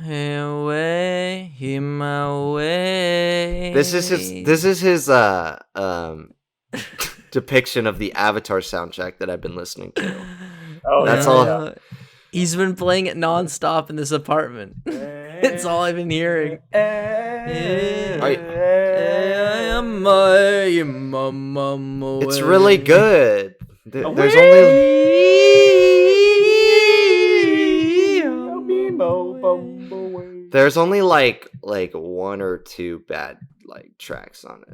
Away, him away. This is his depiction of the Avatar soundtrack that I've been listening to. Oh, That's yeah, all. yeah. He's been playing it nonstop in this apartment. It's all I've been hearing. It's really good. There's only like one or two bad like tracks on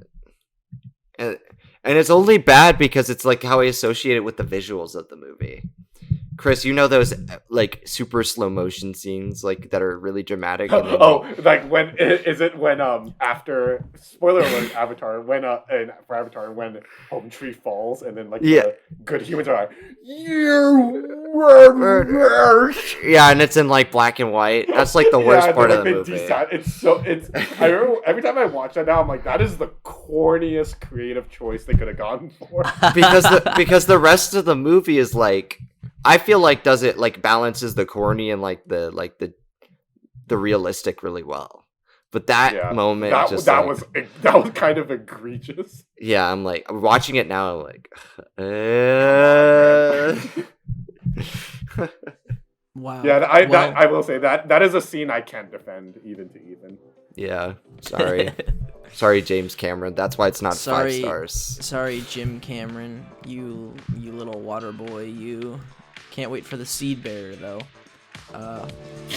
it, and it's only bad because it's like how I associate it with the visuals of the movie. Chris, you know those like super slow motion scenes like that are really dramatic. And like when is it when after spoiler alert Avatar when for Avatar when Home Tree falls and then like the good humans are like yeah, and it's in like black and white. That's like the worst part of the movie. I remember every time I watch that now I'm like that is the corniest creative choice they could have gone for because the rest of the movie is like. I feel like does it like balances the corny and like the realistic really well, but that moment that was kind of egregious. Yeah, I'm like watching it now. I'm like, wow. Yeah, I will say that is a scene I can't defend even to even. Yeah, sorry, James Cameron. That's why it's not 5 stars. Sorry, Jim Cameron. You little water boy. You. Can't wait for the seed bearer, though.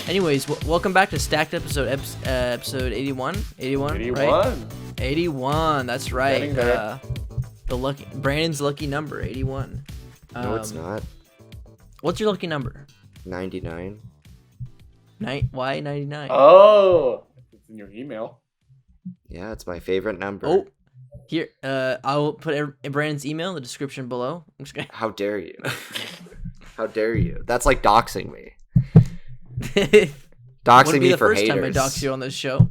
Anyways, welcome back to Stacked episode 81. 81, right? 81, that's right. Brandon's lucky number, 81. No, it's not. What's your lucky number? 99. Why 99? Oh, it's in your email. Yeah, it's my favorite number. Oh, here, I'll put Brandon's email in the description below. I'm just gonna... How dare you? How dare you? That's like doxing me. Doxing me for haters. Wouldn't be the first time I dox you on this show.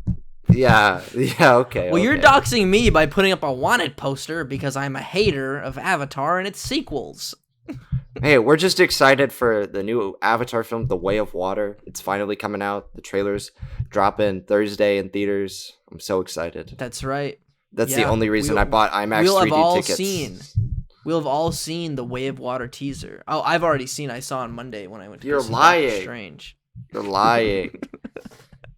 Yeah, okay. Well, you're doxing me by putting up a wanted poster because I'm a hater of Avatar and its sequels. Hey, we're just excited for the new Avatar film, The Way of Water. It's finally coming out. The trailers drop in Thursday in theaters. I'm so excited. That's right. That's the only reason I bought IMAX 3D tickets. We'll have all seen the Way of Water teaser. Oh, I've already seen. I saw on Monday when I went to You're lying. Strange. You're lying.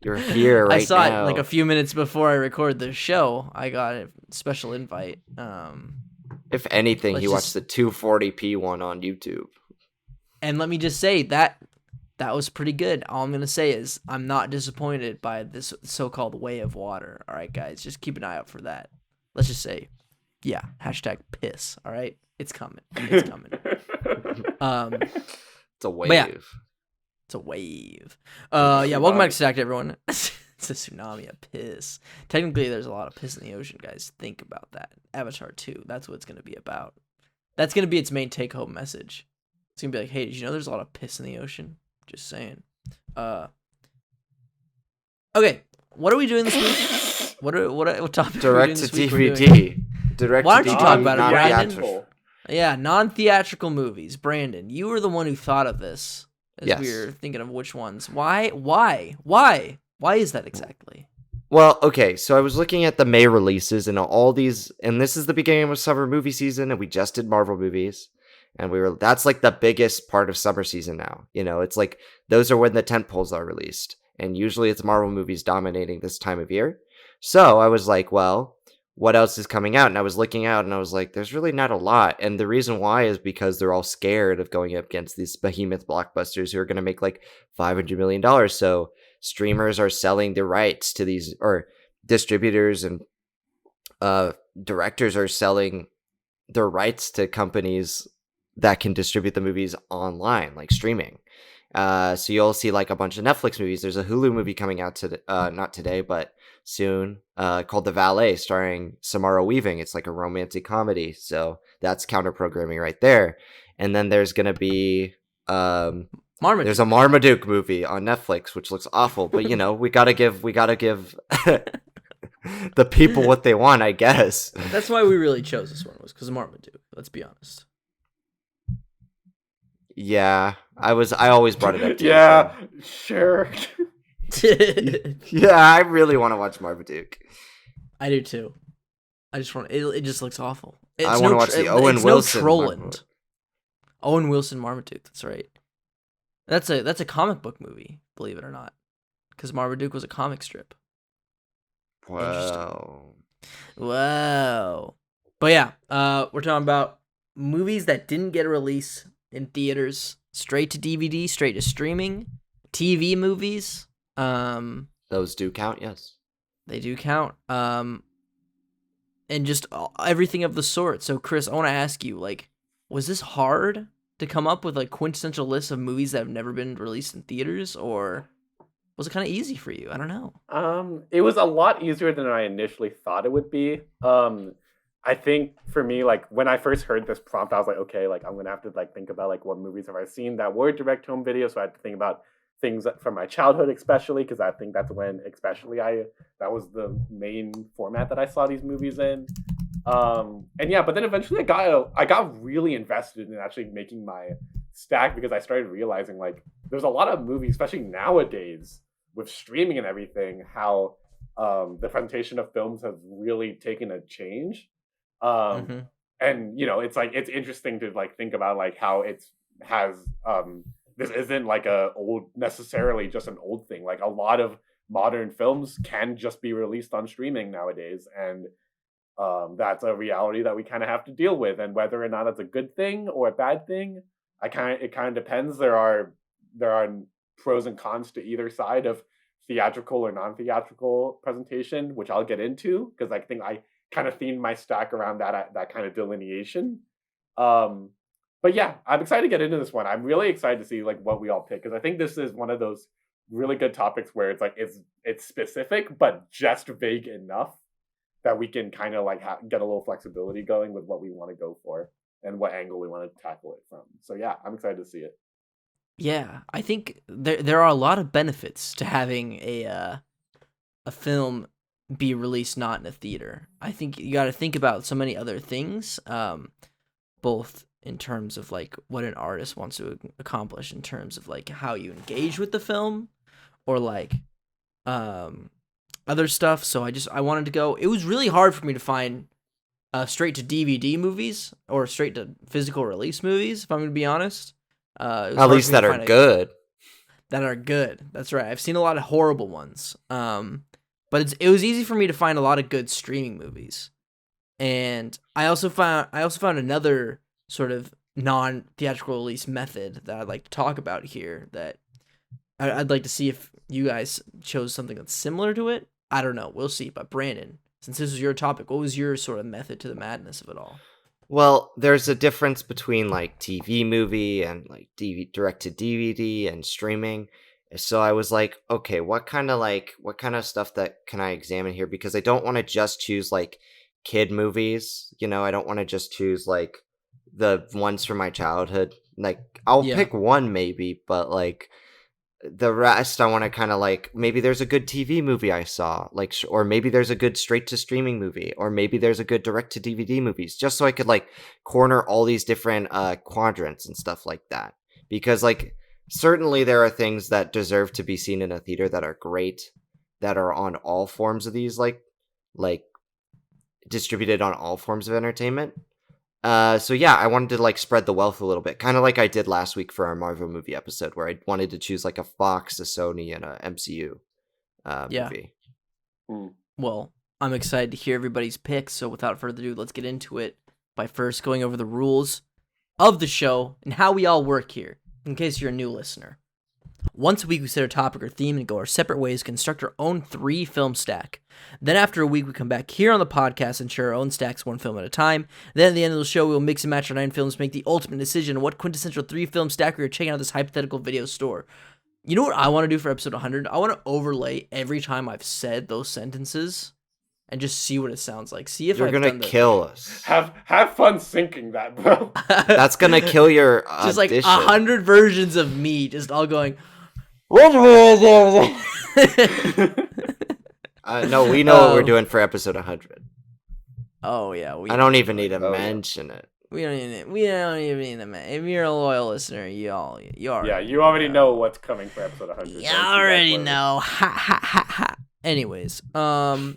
You're here right now. I saw it like a few minutes before I recorded the show. I got a special invite. If anything, you watched the 240p one on YouTube. And let me just say that was pretty good. All I'm going to say is I'm not disappointed by this so-called Way of Water. All right, guys, just keep an eye out for that. Let's just say, yeah, #piss. All right, it's coming. It's coming. It's a wave. Yeah, it's a wave. Yeah, welcome back to Stacked, everyone. It's a tsunami of piss. Technically, there's a lot of piss in the ocean, guys. Think about that. Avatar 2, that's what it's going to be about. That's going to be its main take-home message. It's going to be like, hey, did you know there's a lot of piss in the ocean? Just saying. Okay, what are we doing this week? What topic are we doing this week? Direct to DVD. Why don't you talk about it, Brandon? Yeah, non-theatrical movies. Brandon, you were the one who thought of this as we were thinking of which ones. Why? Why is that exactly? Well, okay, so I was looking at the May releases and all these, and this is the beginning of summer movie season, and we just did Marvel movies, and that's like the biggest part of summer season now. You know, it's like those are when the tentpoles are released, and usually it's Marvel movies dominating this time of year. So I was like, well, what else is coming out? And I was looking out, and I was like, there's really not a lot, and the reason why is because they're all scared of going up against these behemoth blockbusters who are going to make like $500 million. So streamers are selling the rights to these, or distributors and directors are selling their rights to companies that can distribute the movies online, like streaming. So you'll see like a bunch of Netflix movies. There's a Hulu movie coming out not today, but soon, called The Valet, starring Samara Weaving. It's like a romantic comedy. So that's counter programming right there. And then there's gonna be Marmaduke. There's a Marmaduke movie on Netflix, which looks awful, but you know, we gotta give the people what they want, I guess. That's why we really chose this one, was because of Marmaduke. Let's be honest. Yeah, I always brought it up to yeah, sure. Yeah, I really want to watch Marmaduke. I do too. I just want it just looks awful. I want to watch the Owen Wilson. Trolland. Owen Wilson Marmaduke. That's right. That's a comic book movie, believe it or not, because Marmaduke was a comic strip. Wow. But yeah, we're talking about movies that didn't get a release in theaters, straight to DVD, straight to streaming, TV movies. Those do count, yes. They do count. And just everything of the sort. So, Chris, I want to ask you, like, was this hard to come up with like quintessential lists of movies that have never been released in theaters, or was it kind of easy for you? I don't know. It was a lot easier than I initially thought it would be. I think for me, like when I first heard this prompt, I was like, okay, like I'm gonna have to like think about like what movies have I seen that were direct home video. So I had to think about things from my childhood, especially because I think that's when, that was the main format that I saw these movies in. And yeah, but then eventually I got really invested in actually making my stack because I started realizing like there's a lot of movies, especially nowadays with streaming and everything, how the presentation of films has really taken a change. And you know, it's like it's interesting to like think about like how this isn't like necessarily just an old thing. Like a lot of modern films can just be released on streaming nowadays, and that's a reality that we kind of have to deal with. And whether or not that's a good thing or a bad thing, it kind of depends. There are pros and cons to either side of theatrical or non-theatrical presentation, which I'll get into because I think I kind of themed my stack around that kind of delineation. But yeah, I'm excited to get into this one. I'm really excited to see like what we all pick because I think this is one of those really good topics where it's like it's specific but just vague enough that we can kind of like get a little flexibility going with what we want to go for and what angle we want to tackle it from. So yeah, I'm excited to see it. Yeah, I think there are a lot of benefits to having a film be released not in a theater. I think you got to think about so many other things, both in terms of like what an artist wants to accomplish in terms of like how you engage with the film or like other stuff. So I wanted to go. It was really hard for me to find straight to DVD movies or straight to physical release movies, if I'm going to be honest. At least that are good. That are good. That's right. I've seen a lot of horrible ones. But it was easy for me to find a lot of good streaming movies. And I also found another sort of non-theatrical release method that I'd like to talk about here that I'd like to see if you guys chose something that's similar to it. I don't know. We'll see. But Brandon, since this was your topic, what was your sort of method to the madness of it all? Well, there's a difference between like TV movie and like direct to DVD and streaming. So I was like, okay, what kind of stuff that can I examine here? Because I don't want to just choose like kid movies. You know, I don't want to just choose like the ones from my childhood. Like I'll pick one maybe, but like the rest I want to kind of like, maybe there's a good TV movie I saw, like, or maybe there's a good straight to streaming movie, or maybe there's a good direct to DVD movies, just so I could like corner all these different quadrants and stuff like that. Because like certainly there are things that deserve to be seen in a theater that are great, that are on all forms of these like distributed on all forms of entertainment. So yeah, I wanted to like spread the wealth a little bit, kind of like I did last week for our Marvel movie episode, where I wanted to choose like a Fox, a Sony, and a MCU movie. Well, I'm excited to hear everybody's picks. So without further ado, let's get into it by first going over the rules of the show and how we all work here, in case you're a new listener. Once a week, we set a topic or theme and go our separate ways, construct our own 3-film stack. Then after a week, we come back here on the podcast and share our own stacks 1 film at a time. Then at the end of the show, we'll mix and match our 9 films, make the ultimate decision on what quintessential 3-film stack we are checking out this hypothetical video store. You know what I want to do for episode 100? I want to overlay every time I've said those sentences and just see what it sounds like. See if you're gonna kill us. Have fun syncing that, bro. That's gonna kill your just audition. Like 100 versions of me, just all going. No, we know what we're doing for episode 100. Oh yeah, I don't even need to mention it. We don't even need them. If you're a loyal listener, you already Yeah, you already know what's coming for episode 100. You already know. Ha ha ha ha. Anyways,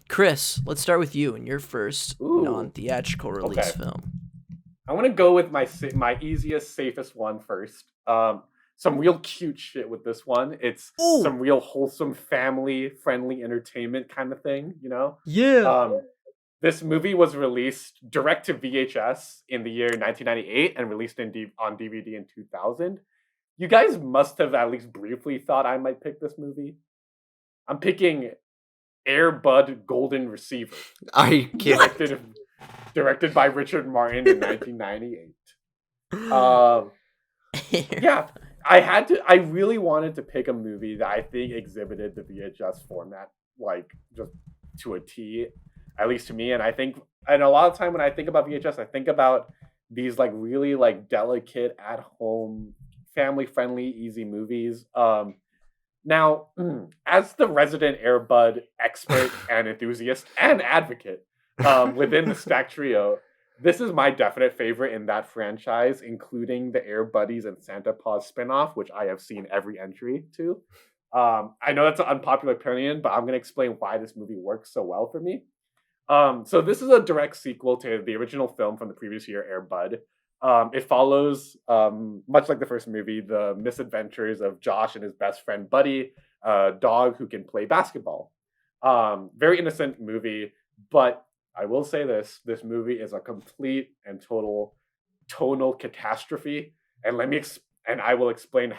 Chris, let's start with you and your first non-theatrical release film. I want to go with my easiest, safest one first. Some real cute shit with this one. It's some real wholesome, family-friendly entertainment kind of thing, you know? Yeah. This movie was released direct to VHS in the year 1998 and released on DVD in 2000. You guys must have at least briefly thought I might pick this movie. I'm picking Air Bud Golden Receiver. Are you kidding? Directed by Richard Martin in 1998. Yeah, I really wanted to pick a movie that I think exhibited the VHS format, like, just to a T, at least to me. And a lot of time when I think about VHS, I think about these, like, really, like, delicate, at-home, family-friendly, easy movies. Now, as the resident Air Bud expert and enthusiast and advocate within the Stack Trio, this is my definite favorite in that franchise, including the Air Buddies and Santa Paws spinoff, which I have seen every entry to. I know that's an unpopular opinion, but I'm going to explain why this movie works so well for me. So this is a direct sequel to the original film from the previous year, Air Bud. It follows, much like the first movie, the misadventures of Josh and his best friend Buddy, a dog who can play basketball. Very innocent movie, but I will say this movie is a complete and total tonal catastrophe. And I will explain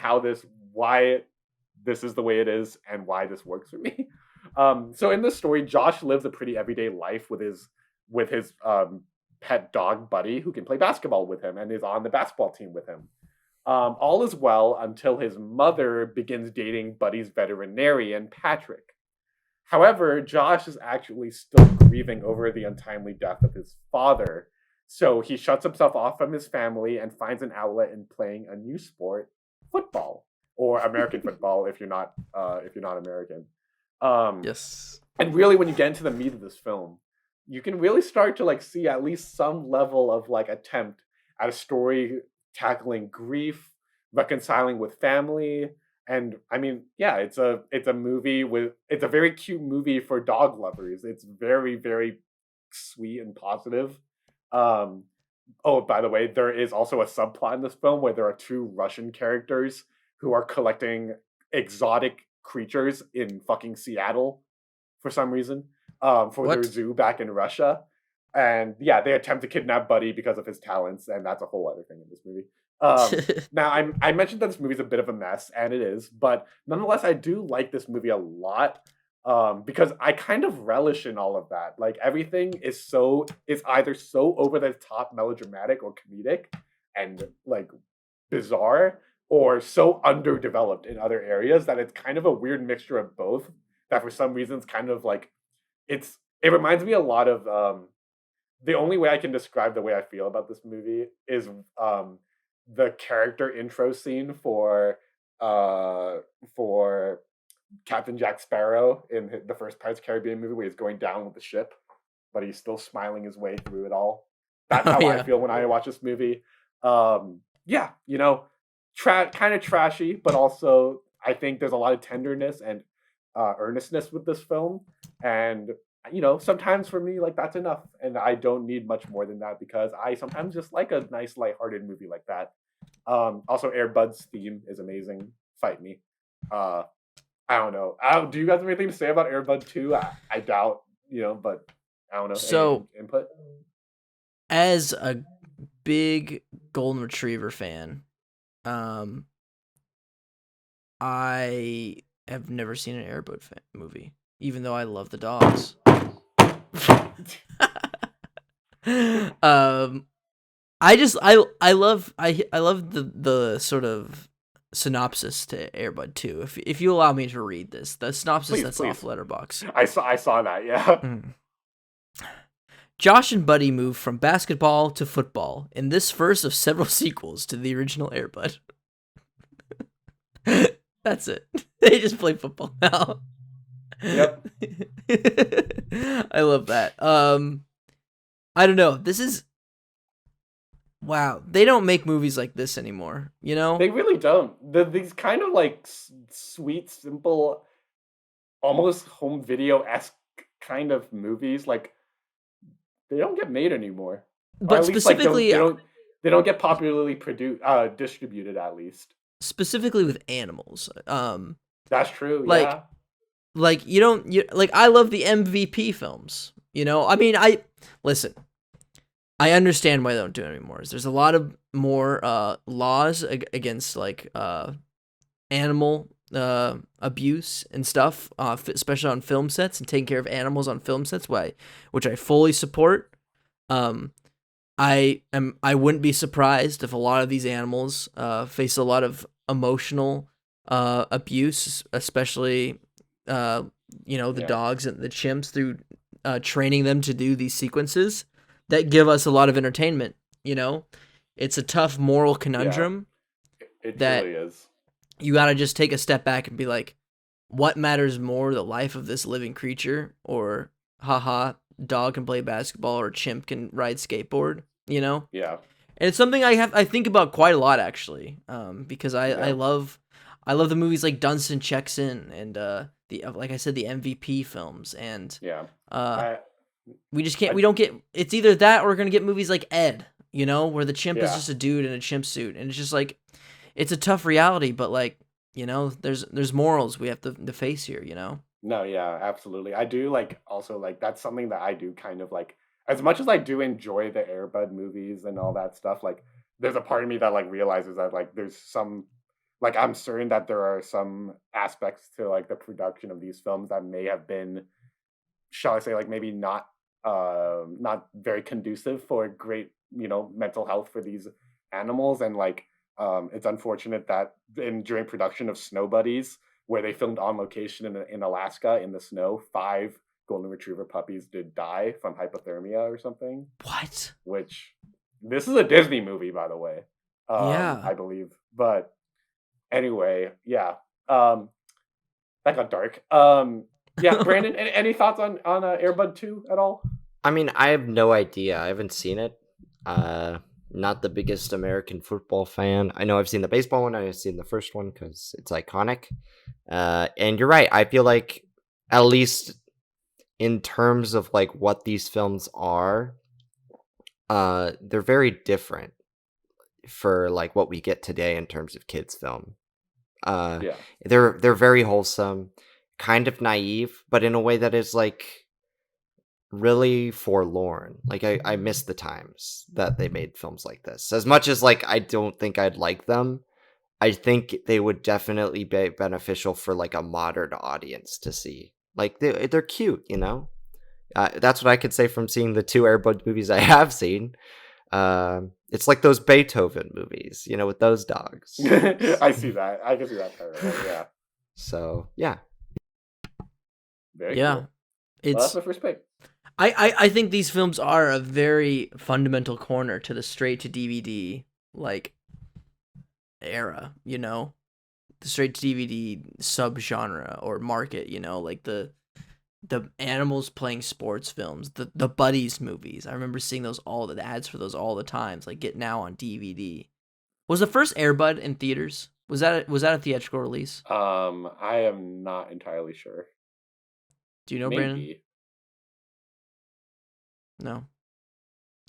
why this is the way it is and why this works for me. So in this story, Josh lives a pretty everyday life with his pet dog Buddy, who can play basketball with him and is on the basketball team with him. All is well until his mother begins dating Buddy's veterinarian, Patrick. However, Josh is actually still grieving over the untimely death of his father, so he shuts himself off from his family and finds an outlet in playing a new sport, football, or American football if you're not American. Yes. And really, when you get into the meat of this film, you can really start to, like, see at least some level of, like, attempt at a story tackling grief, reconciling with family. And I mean, yeah, it's a very cute movie for dog lovers. It's very, very sweet and positive. Oh, by the way, there is also a subplot in this film where there are two Russian characters who are collecting exotic creatures in fucking Seattle for some reason. For their zoo back in Russia. And yeah, they attempt to kidnap Buddy because of his talents, and that's a whole other thing in this movie. Now, I mentioned that this movie's a bit of a mess, and it is, but nonetheless, I do like this movie a lot, because I kind of relish in all of that. Like, everything is either so over the top melodramatic or comedic and, like, bizarre, or so underdeveloped in other areas that it's kind of a weird mixture of both, that for some reasons kind of, like, it reminds me a lot of the only way I can describe the way I feel about this movie is the character intro scene for Captain Jack Sparrow in the first Pirates of the Caribbean movie, where he's going down with the ship, but he's still smiling his way through it all. That's how I feel when I watch this movie. Yeah, you know, kind of trashy, but also I think there's a lot of tenderness and earnestness with this film. And, you know, sometimes for me, like, that's enough. And I don't need much more than that, because I sometimes just like a nice, lighthearted movie like that. Also, Air Bud's theme is amazing. Fight me. I don't know. Do you guys have anything to say about Air Bud 2? I doubt, you know, but I don't know. So, any input? As a big Golden Retriever fan, I have never seen an Air Bud movie, even though I love the dogs. I love the sort of synopsis to Air Bud 2. If you allow me to read this, the synopsis that's off Letterboxd. I saw that, yeah. Josh and Buddy move from basketball to football in this first of several sequels to the original Air Bud. That's it. They just play football now. Yep. I love that. I don't know. This is Wow, they don't make movies like this anymore. You know, They really don't. These kind of like sweet, simple, almost home video-esque kind of movies, like they don't get made anymore. Or but at least like specifically, they don't get popularly produced distributed at least. specifically with animals. That's true. Like Yeah. like you don't you like I love the MVP films. You know, I mean, I listen. I understand why they don't do it anymore. There's a lot of more laws against like animal abuse and stuff, especially on film sets and taking care of animals on film sets, which I fully support. I wouldn't be surprised if a lot of these animals face a lot of emotional abuse, especially the dogs and the chimps through training them to do these sequences that give us a lot of entertainment. You know, it's a tough moral conundrum. It that really is. You got to just take a step back and be like, what matters more, the life of this living creature, or haha, dog can play basketball or chimp can ride skateboard, you know? Yeah. And it's something I think about quite a lot, actually, because I love the movies like Dunstan Checks In and like I said, the MVP films, and we just can't. We don't get. It's either that or we're gonna get movies like Ed, you know, where the chimp is just a dude in a chimp suit, and it's just like, it's a tough reality, but like, you know, there's morals we have to face here, you know. No, yeah, absolutely. I do also that's something that I do kind of like. As much as I do enjoy the Air Bud movies and all that stuff, like there's a part of me that like realizes that like there's some like I'm certain that there are some aspects to like the production of these films that may have been, shall I say, like maybe not very conducive for great, mental health for these animals. And like it's unfortunate that during production of Snow Buddies, where they filmed on location in Alaska in the snow, 5 golden retriever puppies did die from hypothermia or something. What? Which, this is a Disney movie, by the way. Yeah, I believe. But anyway, yeah. That got dark. Yeah, Brandon, any thoughts on Air Bud 2 at all? I mean, I have no idea. I haven't seen it. Not the biggest American football fan. I know I've seen the baseball one. I've seen the first one because it's iconic. And you're right. I feel like, at least in terms of like what these films are, they're very different for like what we get today in terms of kids film. Yeah. They're very wholesome, kind of naive, but in a way that is like really forlorn. Like I miss the times that they made films like this. As much as like I don't think I'd like them, I think they would definitely be beneficial for like a modern audience to see. Like they're cute, you know. That's what I could say from seeing the 2 Air Bud movies I have seen. It's like those Beethoven movies, you know, with those dogs. I see that. I can see that parallel. Yeah. So yeah. Very yeah. cool. It's. Well, that's my first pick. I think these films are a very fundamental corner to the straight to DVD like era, you know, the straight to DVD subgenre or market, you know, like the animals playing sports films, the buddies movies. I remember seeing those the ads for those all the times, like Get Now on DVD. Was the first Air Bud in theaters? Was that a theatrical release? I am not entirely sure. Do you know, Maybe. Brandon? No.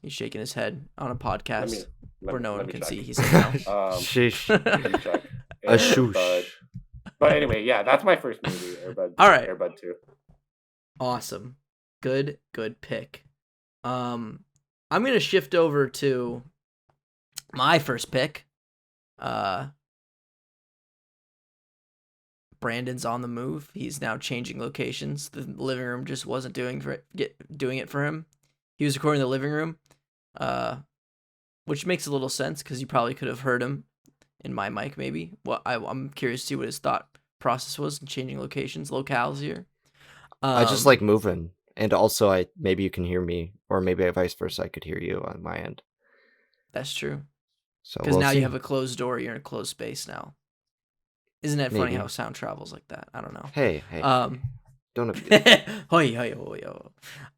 He's shaking his head on a podcast where no one can check. see. He said no. Sheesh. Let me check. A Air shoosh. Bud. But anyway, yeah, that's my first movie, Air Bud. All right. Air Bud 2. Awesome. Good pick. I'm gonna shift over to my first pick. Brandon's on the move. He's now changing locations. The living room just wasn't doing it for him. He was recording the living room, which makes a little sense because you probably could have heard him in my mic, maybe. Well, I'm curious to see what his thought process was in changing locales here. I just like moving, and also maybe you can hear me, or maybe vice versa. I could hear you on my end. That's true. So Because now see. you have a closed door. You're in a closed space now. Isn't that funny Maybe. how sound travels like that? I don't know. Hey. Don't abuse. Hoy.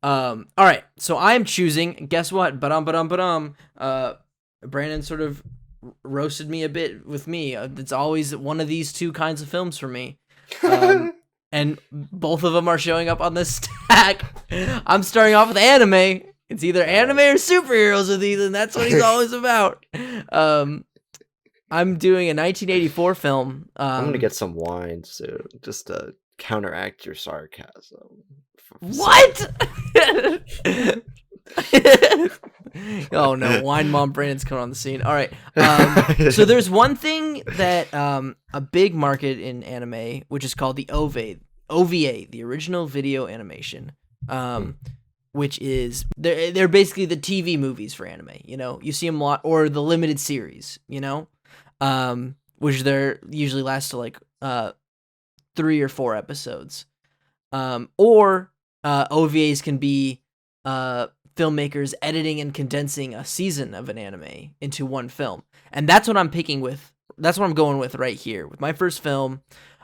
All right. So I am choosing. Guess what? Brandon sort of roasted me a bit with me. It's always one of these two kinds of films for me. And both of them are showing up on this stack. I'm starting off with anime. It's either anime or superheroes with Ethan. That's what he's always about. I'm doing a 1984 film. I'm gonna get some wine soon, just to counteract your sarcasm. What? Oh no, Wine Mom Brandon's coming on the scene. All right. So there's one thing that a big market in anime, which is called the OVA, the original video animation, which is they're basically the TV movies for anime. You know, you see them a lot, or the limited series. You know, which they're usually last to like 3 or 4 episodes, or OVAs can be filmmakers editing and condensing a season of an anime into one film. And that's what I'm picking with. That's what I'm going with right here with my first film,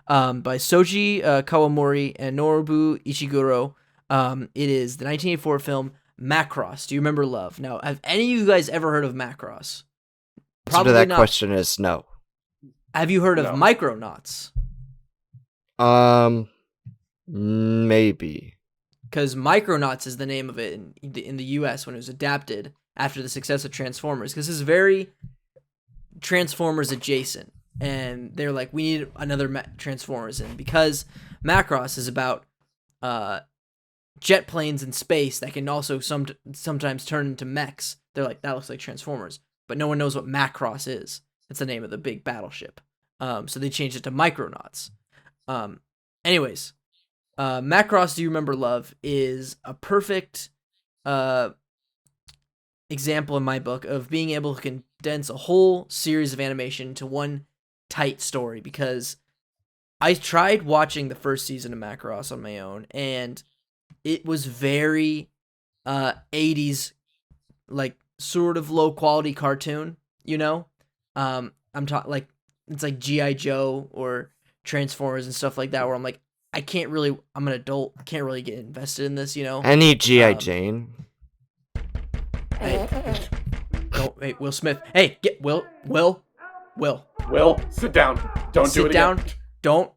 by Soji Kawamori and Nobu Ishiguro. It is the 1984 film Macross. Do you remember Love? Now, have any of you guys ever heard of Macross? Probably that not. Question is no. Have you heard of Micronauts? Maybe. Because Micronauts is the name of it in the U.S. when it was adapted after the success of Transformers. Because this is very Transformers adjacent. And they're like, we need another Transformers. And because Macross is about jet planes in space that can also sometimes turn into mechs, they're like, that looks like Transformers. But no one knows what Macross is. It's the name of the big battleship. So they changed it to Micronauts. Anyways. Macross, Do You Remember Love is a perfect example in my book of being able to condense a whole series of animation into one tight story, because I tried watching the first season of Macross on my own, and it was very 80s, like sort of low quality cartoon, you know? I'm talking like it's like G.I. Joe or Transformers and stuff like that, where I'm like, I'm an adult, I can't really get invested in this, you know? Any G.I. Jane? Hey, Will Smith. Hey, get Will, sit down. Don't do it again. Sit down. Don't.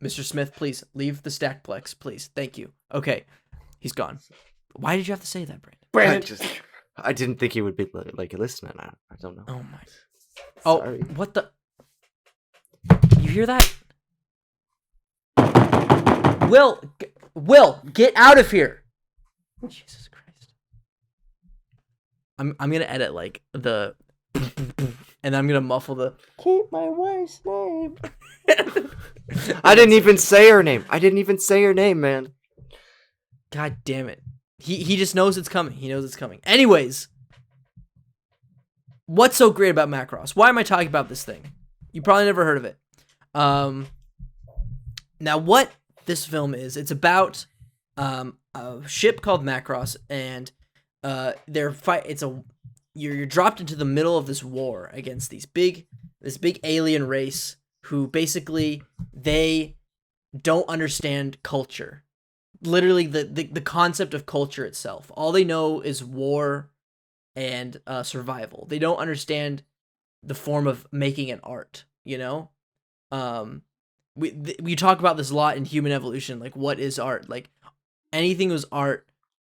Mr. Smith, please, leave the Stackplex, please. Thank you. Okay, he's gone. Why did you have to say that, Brandon? I didn't think he would be, like, listening. I don't know. Oh, my. Sorry. Oh, what the? You hear that? Will, get out of here! Jesus Christ! I'm gonna edit like the, and I'm gonna muffle the keep my wife's name. I didn't even say her name. Man. God damn it! He just knows it's coming. He knows it's coming. Anyways, what's so great about Macross? Why am I talking about this thing? You probably never heard of it. Now what this film is, it's about a ship called Macross, and you're dropped into the middle of this war against this big alien race who basically they don't understand culture. Literally the concept of culture itself. All they know is war and survival. They don't understand the form of making an art, you know? We talk about this a lot in Human Evolution, like what is art? Like anything was art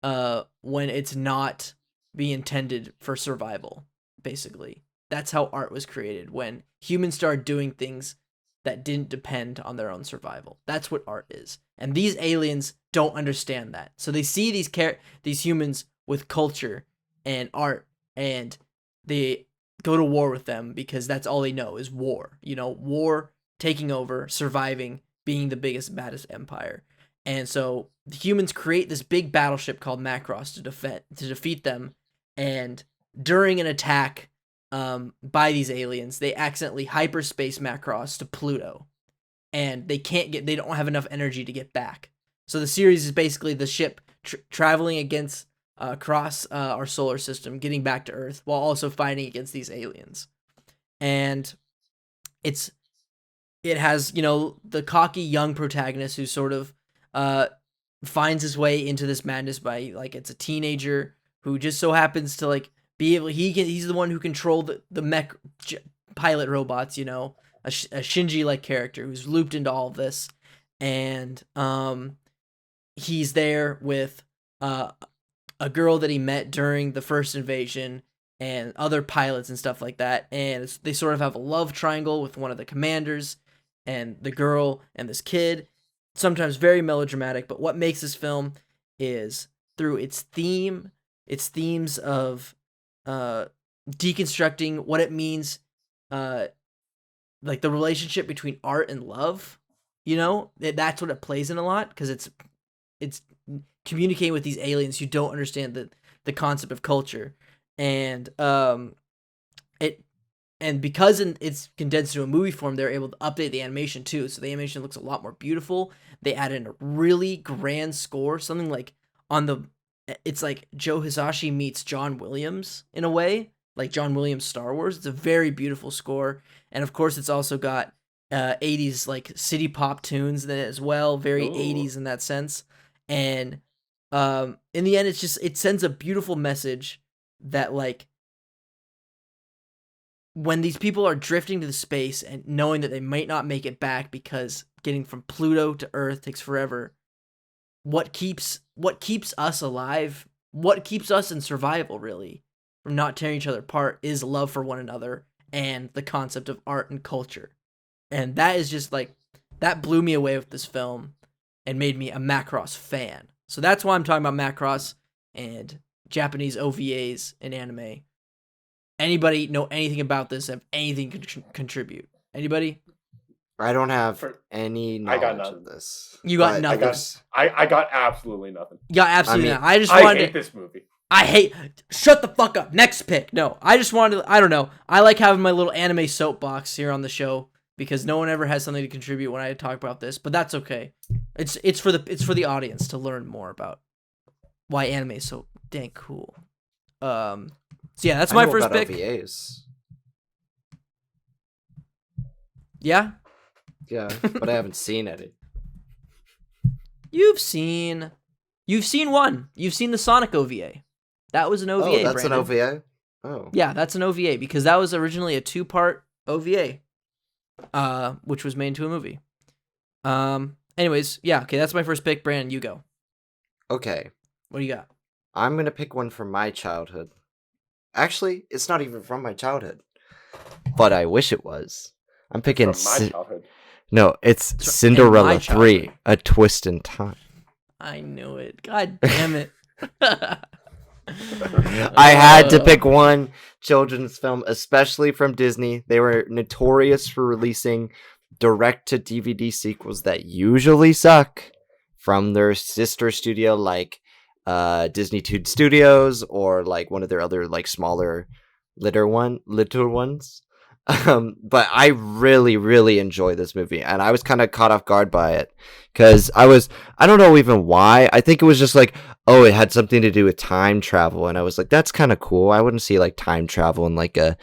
when it's not being intended for survival, basically. That's how art was created, when humans started doing things that didn't depend on their own survival. That's what art is. And these aliens don't understand that. So they see these humans with culture and art, and they go to war with them because that's all they know is war. You know, war, taking over, surviving, being the biggest, baddest empire. And so the humans create this big battleship called Macross to defeat them. And during an attack by these aliens, they accidentally hyperspace Macross to Pluto, and they don't have enough energy to get back. So the series is basically the ship traveling across our solar system, getting back to Earth, while also fighting against these aliens. And it has, you know, the cocky young protagonist who sort of finds his way into this madness by, like, it's a teenager who just so happens to, like, He's the one who controlled the mech pilot robots, you know, a Shinji like character who's looped into all of this, and he's there with a girl that he met during the first invasion and other pilots and stuff like that, and they sort of have a love triangle with one of the commanders and the girl and this kid, sometimes very melodramatic. But what makes this film is through its themes of deconstructing what it means, like the relationship between art and love, you know, that's what it plays in a lot, because it's communicating with these aliens who don't understand the concept of culture, and because it's condensed into a movie form, they're able to update the animation too, so the animation looks a lot more beautiful. They add in a really grand score, something like it's like Joe Hisaishi meets John Williams in a way, like John Williams' Star Wars. It's a very beautiful score, and of course it's also got 80s like city pop tunes in it as well, very 80s in that sense. And in the end, it sends a beautiful message that, like, when these people are drifting to the space and knowing that they might not make it back because getting from Pluto to Earth takes forever, what keeps us alive, what keeps us in survival, really, from not tearing each other apart, is love for one another and the concept of art and culture. And that is just, like, that blew me away with this film and made me a Macross fan. So that's why I'm talking about Macross and Japanese OVAs in anime. Anybody know anything about this? Have anything to contribute? Anybody? I don't have any knowledge of this. You got nothing. I got absolutely nothing. You got absolutely nothing. I hate this movie. Shut the fuck up. Next pick. No, I just wanted to, I don't know. I like having my little anime soapbox here on the show because no one ever has something to contribute when I talk about this, but that's okay. It's for the audience to learn more about why anime is so dang cool. So yeah, that's my first pick. OVAs. Yeah? Yeah, but I haven't seen any. You've seen one. You've seen the Sonic OVA. That was an OVA. Oh, that's Brandon. an OVA? Oh. Yeah, that's an OVA because that was originally a 2-part OVA, which was made into a movie. Anyways, yeah, okay, that's my first pick. Brandon, you go. Okay. What do you got? I'm going to pick one from my childhood. Actually, it's not even from my childhood, but I wish it was. I'm picking From my childhood. No, it's Cinderella 3, A Twist in Time. I knew it. God damn it. I had to pick one children's film, especially from Disney. They were notorious for releasing direct-to-DVD sequels that usually suck from their sister studio, like Disney Toon Studios, or like one of their other like smaller little ones. But I really, really enjoy this movie, and I was kind of caught off guard by it because I don't know even why. I think it was just like, oh, it had something to do with time travel, and I was like, that's kind of cool. I wouldn't see like time travel in like a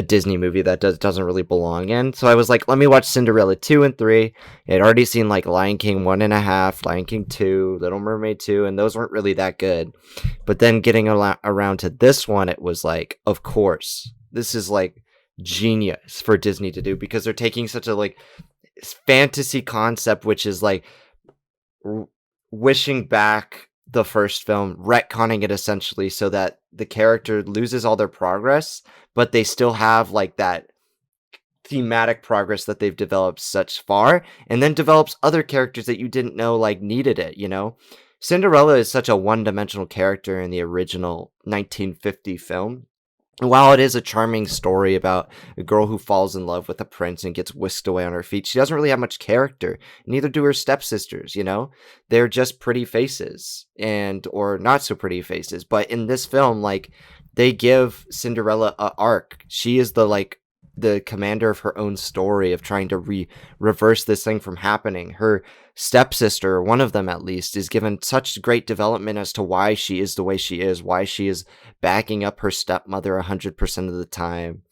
Disney movie that doesn't really belong in. So I was like, let me watch Cinderella 2 and 3. I'd already seen like Lion King 1.5, Lion King 2, Little Mermaid 2, and those weren't really that good. But then getting around to this one, it was like, of course, this is like genius for Disney to do, because they're taking such a like fantasy concept, which is like wishing back the first film, retconning it essentially so that the character loses all their progress, but they still have like that thematic progress that they've developed such far, and then develops other characters that you didn't know like needed it, you know? Cinderella is such a one-dimensional character in the original 1950 film. While it is a charming story about a girl who falls in love with a prince and gets whisked away on her feet, she doesn't really have much character. Neither do her stepsisters, you know? They're just pretty faces, or not so pretty faces. But in this film, like, they give Cinderella an arc. She is the commander of her own story of trying to reverse this thing from happening. Her stepsister, one of them at least, is given such great development as to why she is the way she is, why she is backing up her stepmother 100% of the time.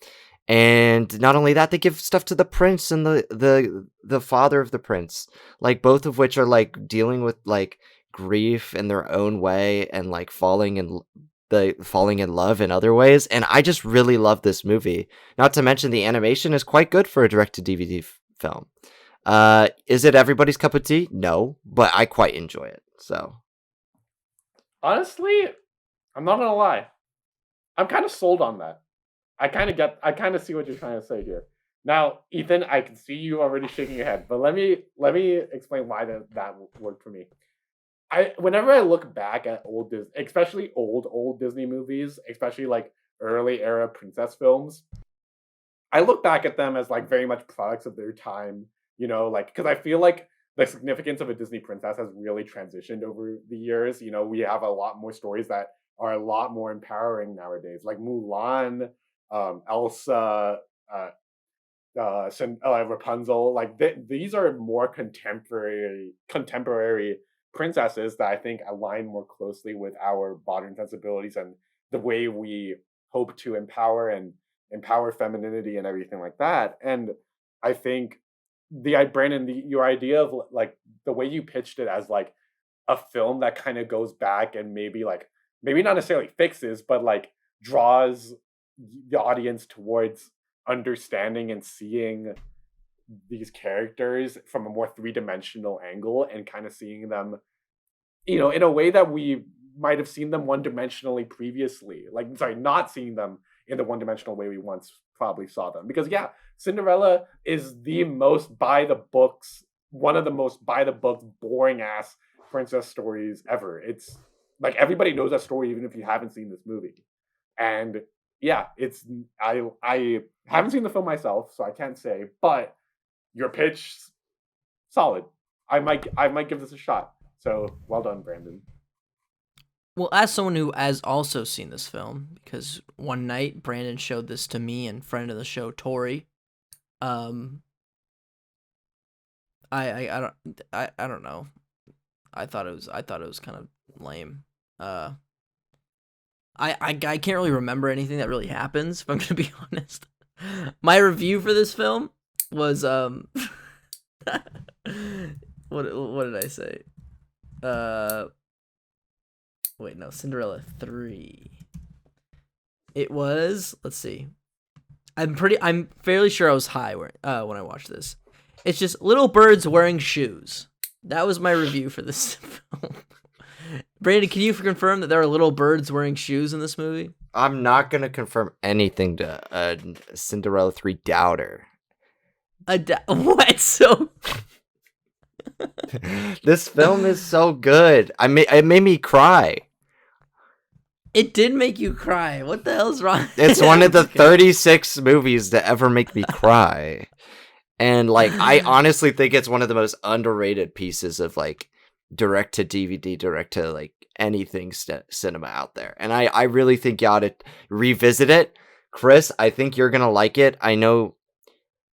And not only that, they give stuff to the prince and the father of the prince, like both of which are like dealing with like grief in their own way and like falling the falling in love in other ways, and I just really love this movie. Not to mention the animation is quite good for a direct-to-DVD film. Is it everybody's cup of tea? No, but I quite enjoy it. So Honestly, I'm not gonna lie. I'm kind of sold on that. I kind of see what you're trying to say here. Now, Ethan, I can see you already shaking your head, but let me explain why that worked for me. Whenever I look back at especially old Disney movies, especially like early era princess films, I look back at them as like very much products of their time, like because I feel like the significance of a Disney princess has really transitioned over the years. We have a lot more stories that are a lot more empowering nowadays, like Mulan, Elsa, Rapunzel. Like these are more contemporary princesses that I think align more closely with our modern sensibilities and the way we hope to empower femininity and everything like that. And I think Brandon, your idea of like the way you pitched it as like a film that kind of goes back and maybe not necessarily fixes, but like draws the audience towards understanding and seeing these characters from a more three-dimensional angle and kind of seeing them, in a way that we might have seen them one-dimensionally previously. Not seeing them in the one-dimensional way we once probably saw them. Because Cinderella is one of the most by the books, boring ass princess stories ever. It's like everybody knows that story even if you haven't seen this movie. And I haven't seen the film myself, so I can't say, but your pitch solid. I might give this a shot. So well done, Brandon. Well, as someone who has also seen this film, because one night Brandon showed this to me and friend of the show Tori, I don't know. I thought it was kind of lame. I can't really remember anything that really happens, if I'm gonna be honest. My review for this film was what did I say? Wait, no, Cinderella 3. It was, let's see. I'm fairly sure I was high when I watched this. It's just little birds wearing shoes. That was my review for this film. Brandon, can you confirm that there are little birds wearing shoes in this movie? I'm not going to confirm anything to a Cinderella 3 doubter. What? So... This film is so good. It made me cry. It did make you cry. What the hell's wrong? It's one of the 36 movies to ever make me cry. And I honestly think it's one of the most underrated pieces of direct to DVD, direct to anything cinema out there. And I really think you ought to revisit it. Chris, I think you're going to like it. I know,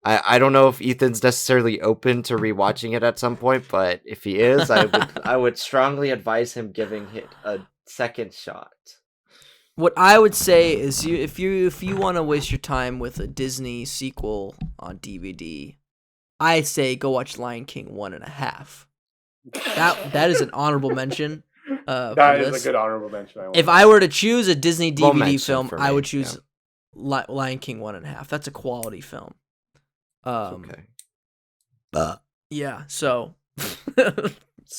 I don't know if Ethan's necessarily open to rewatching it at some point, but if he is, I would strongly advise him giving it a second shot. What I would say is if you want to waste your time with a Disney sequel on DVD, I say go watch Lion King 1.5. That is an honorable mention. That is a good honorable mention. If I were to choose a Disney DVD film, I would choose Lion King 1.5. That's a quality film. Okay. Yeah. So that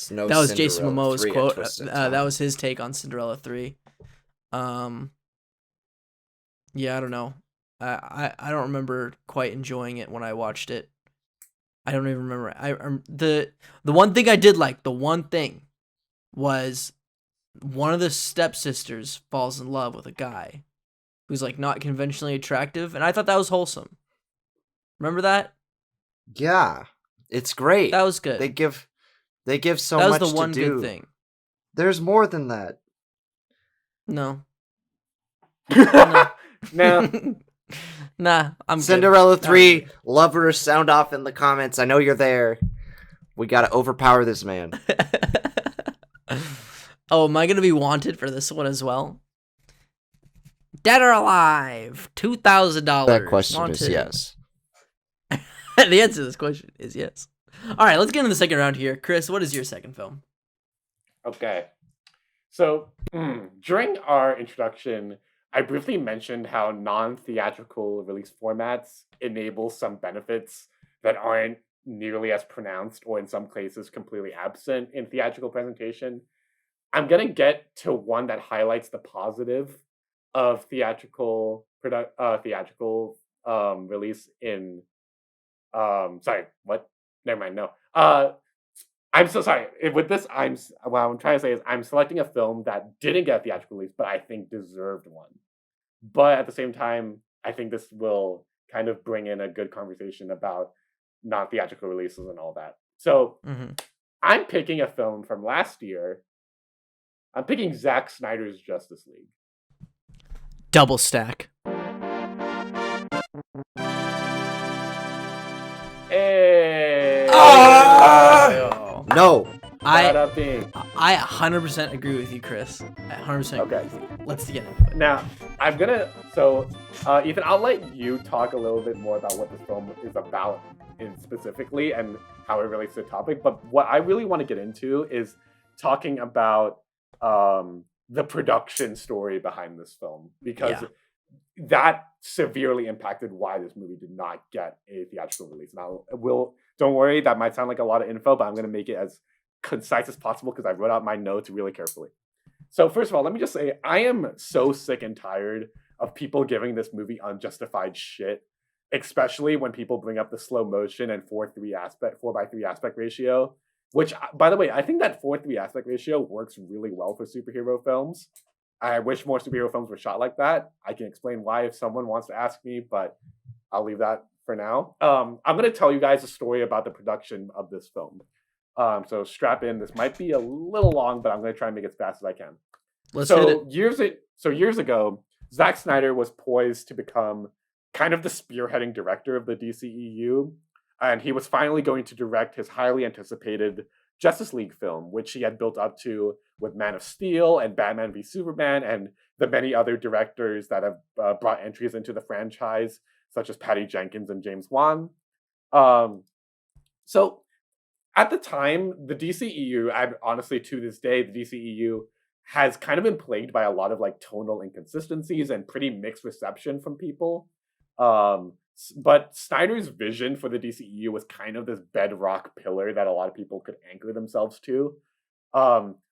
was Jason Momoa's quote. That was his take on Cinderella 3. Yeah, I don't know. I don't remember quite enjoying it when I watched it. I don't even remember. The one thing I did like, the one thing was one of the stepsisters falls in love with a guy who's not conventionally attractive, and I thought that was wholesome. Remember that? Yeah, it's great. That was good. They give so much to do. That was the one good thing. There's more than that. No. No. Nah, I'm Cinderella good. 3, lovers, sound off in the comments. I know you're there. We gotta overpower this man. Oh, am I gonna be wanted for this one as well? Dead or alive? $2,000. That question is yes. The answer to this question is yes. All right, let's get into the second round here. Chris, what is your second film? Okay. So during our introduction, I briefly mentioned how non-theatrical release formats enable some benefits that aren't nearly as pronounced or in some cases completely absent in theatrical presentation. I'm gonna get to one that highlights the positive of theatrical release in sorry, what? Never mind. No. I'm so sorry. With this, what I'm trying to say is I'm selecting a film that didn't get a theatrical release, but I think deserved one. But at the same time, I think this will kind of bring in a good conversation about non-theatrical releases and all that. So Hmm. I'm picking a film from last year. I'm picking Zack Snyder's Justice League. Double stack. Hey! Oh! No. Bada bing. I 100% agree with you, Chris. I 100% agree Okay. with you. Let's get into it. Now, I'm gonna. So, Ethan, I'll let you talk a little bit more about what this film is about in specifically and how it relates to the topic. But what I really want to get into is talking about the production story behind this film because that severely impacted why this movie did not get a theatrical release. Now, don't worry, that might sound like a lot of info, but I'm gonna make it as concise as possible because I wrote out my notes really carefully. So first of all, let me just say I am so sick and tired of people giving this movie unjustified shit, especially when people bring up the slow motion and 4:3 aspect ratio, which by the way, I think that 4:3 aspect ratio works really well for superhero films. I wish more superhero films were shot like that. I can explain why if someone wants to ask me, but I'll leave that for now. I'm going to tell you guys a story about the production of this film. So strap in. This might be a little long, but I'm going to try and make it as fast as I can. Let's hit it. Years ago, Zack Snyder was poised to become kind of the spearheading director of the DCEU, and he was finally going to direct his highly anticipated Justice League film, which he had built up to with Man of Steel and Batman v Superman and the many other directors that have brought entries into the franchise, such as Patty Jenkins and James Wan. So at the time, the DCEU, honestly, to this day, the DCEU has kind of been plagued by a lot of like tonal inconsistencies and pretty mixed reception from people. But Snyder's vision for the DCEU was kind of this bedrock pillar that a lot of people could anchor themselves to.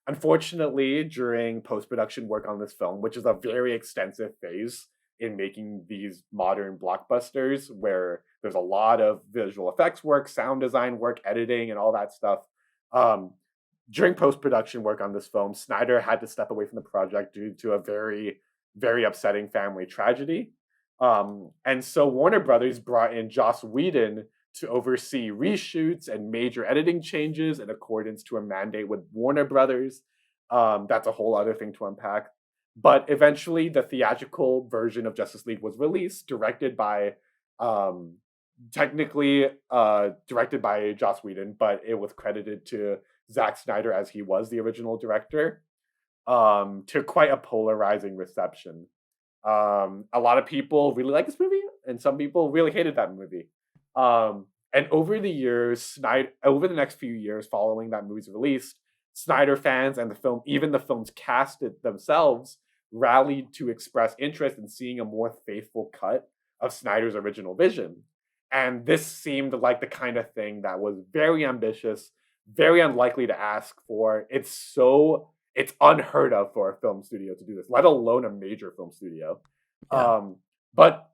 Unfortunately, during post-production work on this film, which is a very extensive phase in making these modern blockbusters, where there's a lot of visual effects work, sound design work, editing, and all that stuff. During post-production work on this film, Snyder had to step away from the project due to a very, very upsetting family tragedy. And so Warner Brothers brought in Joss Whedon to oversee reshoots and major editing changes in accordance to a mandate with Warner Brothers. That's a whole other thing to unpack. But eventually, the theatrical version of Justice League was released, directed by Joss Whedon, but it was credited to Zack Snyder as he was the original director, to quite a polarizing reception. A lot of people really like this movie, and some people really hated that movie. And over the next few years following that movie's release, Snyder fans and even the film's cast themselves, rallied to express interest in seeing a more faithful cut of Snyder's original vision. And this seemed like the kind of thing that was very ambitious, very unlikely to ask for. It's unheard of for a film studio to do this, let alone a major film studio. Yeah. But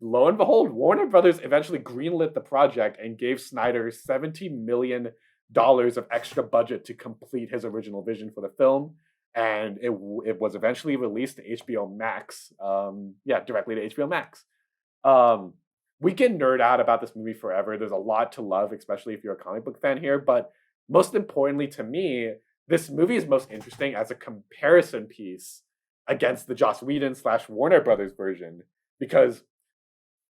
lo and behold, Warner Brothers eventually greenlit the project and gave Snyder $70 million of extra budget to complete his original vision for the film. And it was eventually released to HBO Max. Directly to HBO Max. We can nerd out about this movie forever. There's a lot to love, especially if you're a comic book fan here. But most importantly to me, this movie is most interesting as a comparison piece against the Joss Whedon / Warner Brothers version, because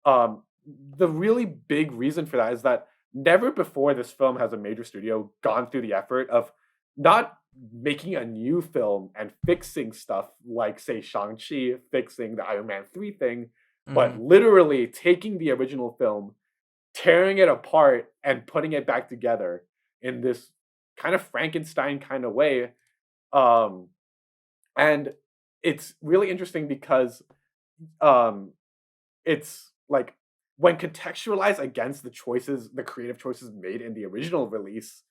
the really big reason for that is that never before this film has a major studio gone through the effort of not making a new film and fixing stuff like, say, Shang-Chi, fixing the Iron Man 3 thing, but literally taking the original film, tearing it apart, and putting it back together in this kind of Frankenstein kind of way. And it's really interesting because um it's like when contextualized against the creative choices made in the original release,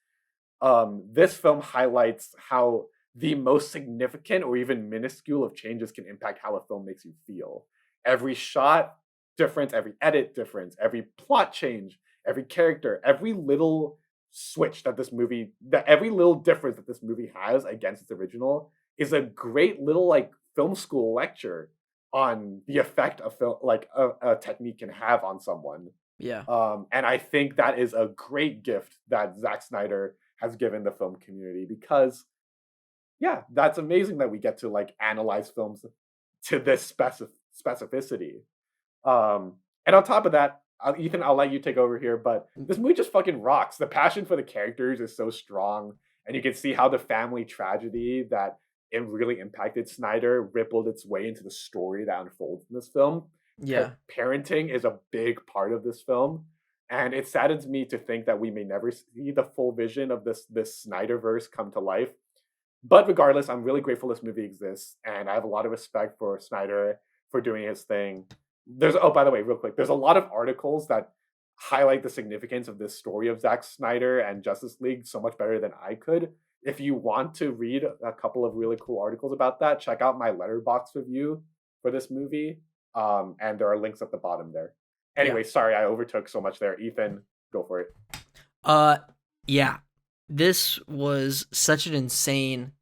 this film highlights how the most significant or even minuscule of changes can impact how a film makes you feel. Every shot difference, every edit difference, every plot change, every character, every little every little difference that this movie has against its original is a great little like film school lecture on the effect a film like a technique can have on someone. Yeah. And I think that is a great gift that Zack Snyder has given the film community because, yeah, that's amazing that we get to like analyze films to this specificity. And on top of that, Ethan, I'll let you take over here, but this movie just fucking rocks. The passion for the characters is so strong, and you can see how the family tragedy that it really impacted Snyder rippled its way into the story that unfolds in this film. Yeah. Parenting is a big part of this film, and it saddens me to think that we may never see the full vision of this Snyderverse come to life. But regardless, I'm really grateful this movie exists, and I have a lot of respect for Snyder for doing his thing. By the way, real quick, there's a lot of articles that highlight the significance of this story of Zack Snyder and Justice League so much better than I could. If you want to read a couple of really cool articles about that, check out my Letterboxd review for this movie. And there are links at the bottom there. Anyway, sorry, I overtook so much there. Ethan, go for it. Yeah. This was such an insane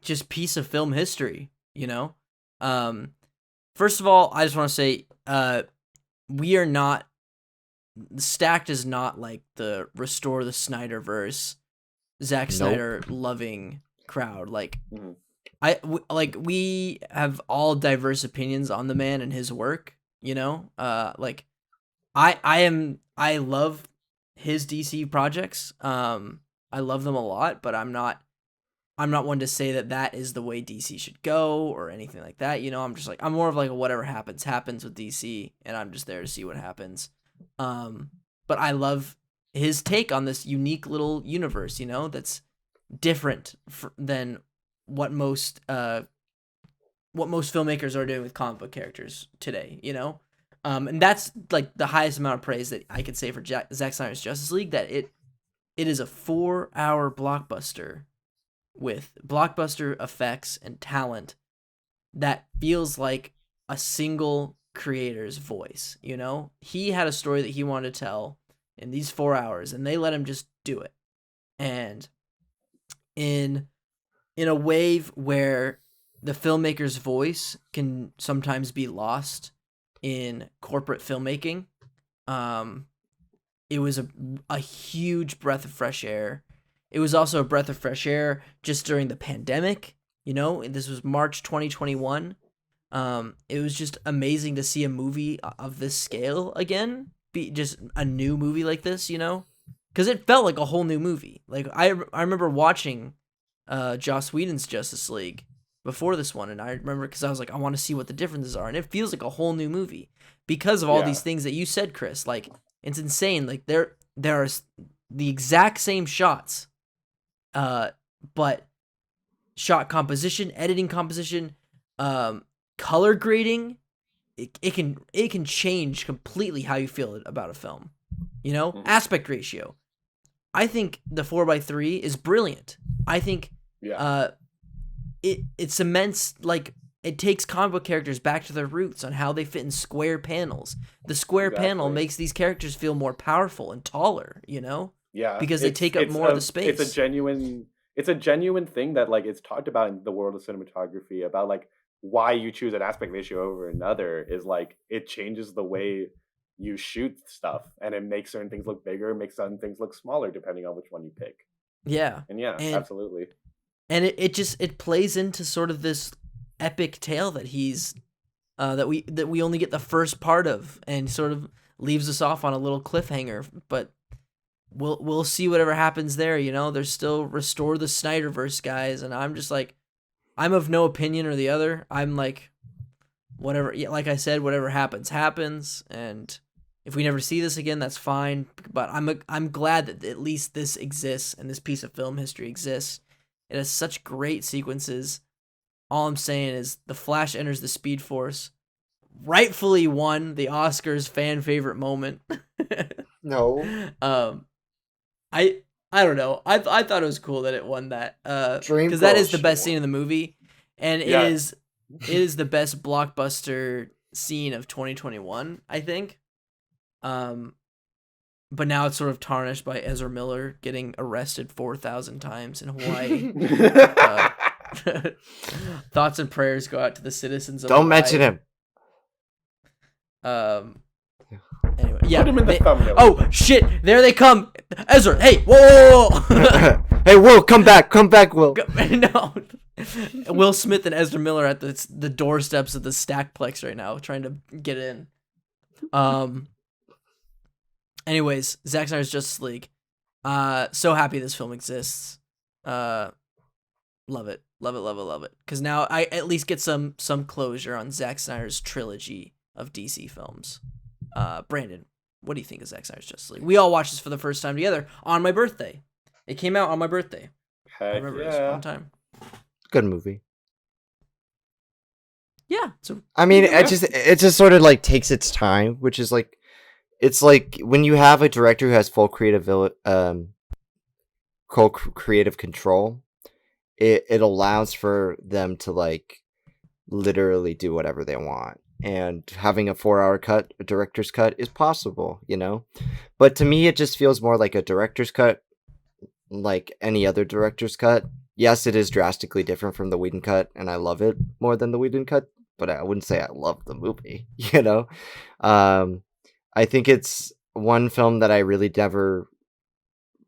just piece of film history, you know? First of all, I just want to say we are not Stacked is not like the restore the Snyderverse Zack Snyder loving crowd. Like we have all diverse opinions on the man and his work, you know? Like I love his DC projects. I love them a lot, but I'm not one to say that is the way DC should go or anything like that. You know, I'm more of like a whatever happens with DC, and I'm just there to see what happens. But I love his take on this unique little universe, you know, that's different than what most filmmakers are doing with comic book characters today, you know? And that's like the highest amount of praise that I could say for Zack Snyder's Justice League, that it is a 4-hour blockbuster with blockbuster effects and talent that feels like a single creator's voice, you know? He had a story that he wanted to tell in these 4 hours, and they let him just do it. And in a wave where the filmmaker's voice can sometimes be lost in corporate filmmaking, it was a huge breath of fresh air. It was also a breath of fresh air just during the pandemic, you know? This was March 2021. It was just amazing to see a movie of this scale again, be just a new movie like this, you know? Because it felt like a whole new movie. Like, I remember watching Joss Whedon's Justice League before this one, and I remember because I was like, I want to see what the differences are, and it feels like a whole new movie because of all these things that you said, Chris. Like, it's insane. Like, there are the exact same shots, but shot composition, editing composition, color grading, it can change completely how you feel about a film. You know, aspect ratio. I think the 4:3 is brilliant. I think it cements, like, it takes comic book characters back to their roots on how they fit in square panels. The square panel makes these characters feel more powerful and taller, you know? Yeah. Because they take up more of the space. It's a genuine thing that, like, it's talked about in the world of cinematography about, like, why you choose an aspect ratio over another is, like, it changes the way you shoot stuff, and it makes certain things look bigger, makes certain things look smaller depending on which one you pick. Yeah. And absolutely. And it plays into sort of this epic tale that he's that we only get the first part of, and sort of leaves us off on a little cliffhanger, but we'll see whatever happens there, you know? There's still restore the Snyderverse, guys, and I'm just like, I'm of no opinion or the other. I'm like, whatever, like I said, whatever happens, and if we never see this again, that's fine. But I'm glad that at least this exists, and this piece of film history exists, It has such great sequences. All I'm saying is the Flash enters the Speed Force, rightfully won the Oscars fan favorite moment. No. I don't know. I thought it was cool that it won that. Dream Because that Girl is the best should scene in the movie, and Yeah. it is the best blockbuster scene of 2021, I think. But now it's sort of tarnished by Ezra Miller getting arrested 4,000 times in Hawaii. Thoughts and prayers go out to the citizens of Don't Hawaii. mention him. Anyway, yeah. Put him in the thumbnail. Oh shit! There they come, Ezra. Hey, whoa! Hey, Will, come back, Will. No, Will Smith and Ezra Miller at the doorsteps of the Stackplex right now, trying to get in. Anyways, Zack Snyder's Justice League. So happy this film exists. Love it. Because now I at least get some closure on Zack Snyder's trilogy of DC films. Brandon, what do you think of Zack Snyder's Justice League? We all watched this for the first time together on my birthday. It came out on my birthday. I Heck remember this one time. Good movie. Yeah. So I mean, Yeah. it just sort of like takes its time, which is like, it's like when you have a director who has full creative control, it allows for them to like literally do whatever they want. And having a 4-hour cut, a director's cut, is possible, you know? But to me, it just feels more like a director's cut, like any other director's cut. Yes, it is drastically different from the Whedon cut, and I love it more than the Whedon cut, but I wouldn't say I love the movie, you know? I think it's one film that I really never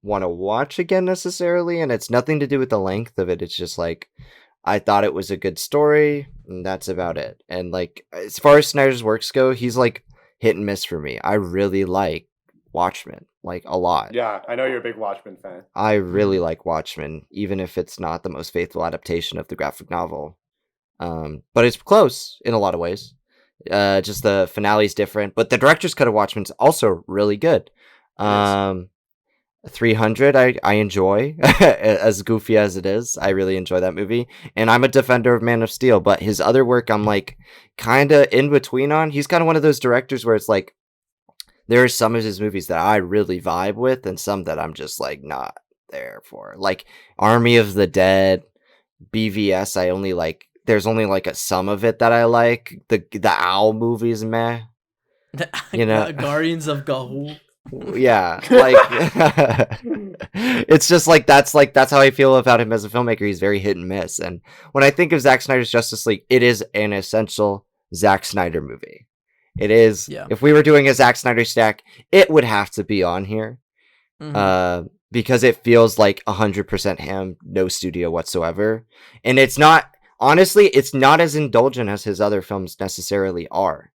want to watch again necessarily, and it's nothing to do with the length of it. It's just like, I thought it was a good story, and that's about it. And like, as far as Snyder's works go, he's like hit and miss for me. I really like Watchmen, like a lot. Yeah, I know you're a big Watchmen fan. I really like Watchmen, even if it's not the most faithful adaptation of the graphic novel. But it's close in a lot of ways. Just the finale's different, but the director's cut of Watchmen's also really good. 300 I enjoy, as goofy as it is. I really enjoy that movie, and I'm a defender of Man of Steel, but his other work I'm like kind of in between on. He's kind of one of those directors where it's like there are some of his movies that I really vibe with and some that I'm just like not there for, like Army of the Dead, BVS. I only like, there's only like a some of it that I like. The owl movies, meh, you know. Guardians of Gahul. Yeah, like it's just like that's how I feel about him as a filmmaker. He's very hit and miss. And when I think of Zack Snyder's Justice League, it is an essential Zack Snyder movie. It is. Yeah. If we were doing a Zack Snyder stack, it would have to be on here. Mhm. Because it feels like 100% him, no studio whatsoever. And it's not, honestly, it's not as indulgent as his other films necessarily are.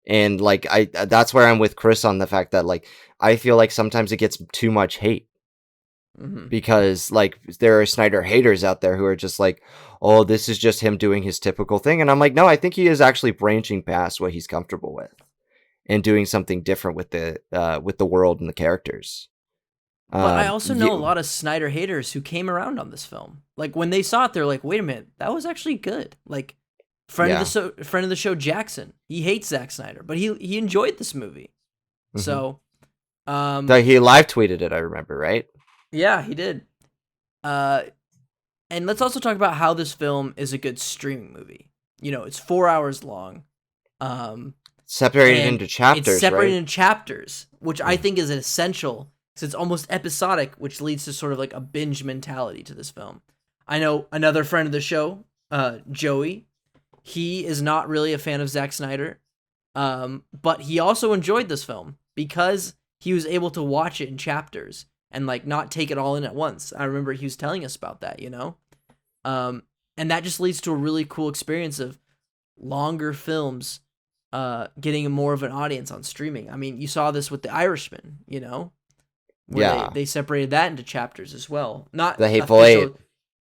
And like that's where I'm with Chris on the fact that like I feel like sometimes it gets too much hate. Mhm. Because like there are Snyder haters out there who are just like, oh, this is just him doing his typical thing. And I'm like, no, I think he is actually branching past what he's comfortable with and doing something different with the world and the characters. But I also know a lot of Snyder haters who came around on this film. Like when they saw it, they're like, wait a minute, that was actually good. Like friend of the show Jackson, he hates Zack Snyder, but he enjoyed this movie. Mhm. So he live tweeted it, I remember, right? yeah, he did. And let's also talk about how this film is a good streaming movie. You know, it's 4 hours long. Separated into chapters, It's separated right? into chapters, which I think is essential because it's almost episodic, which leads to sort of like a binge mentality to this film. I know another friend of the show, Joey. He is not really a fan of Zack Snyder, but he also enjoyed this film because he was able to watch it in chapters and like not take it all in at once. I remember he was telling us about that, you know? And that just leads to a really cool experience of longer films getting more of an audience on streaming. I mean, you saw this with The Irishman, you know? Where they separated that into chapters as well. Not The Hateful Eight.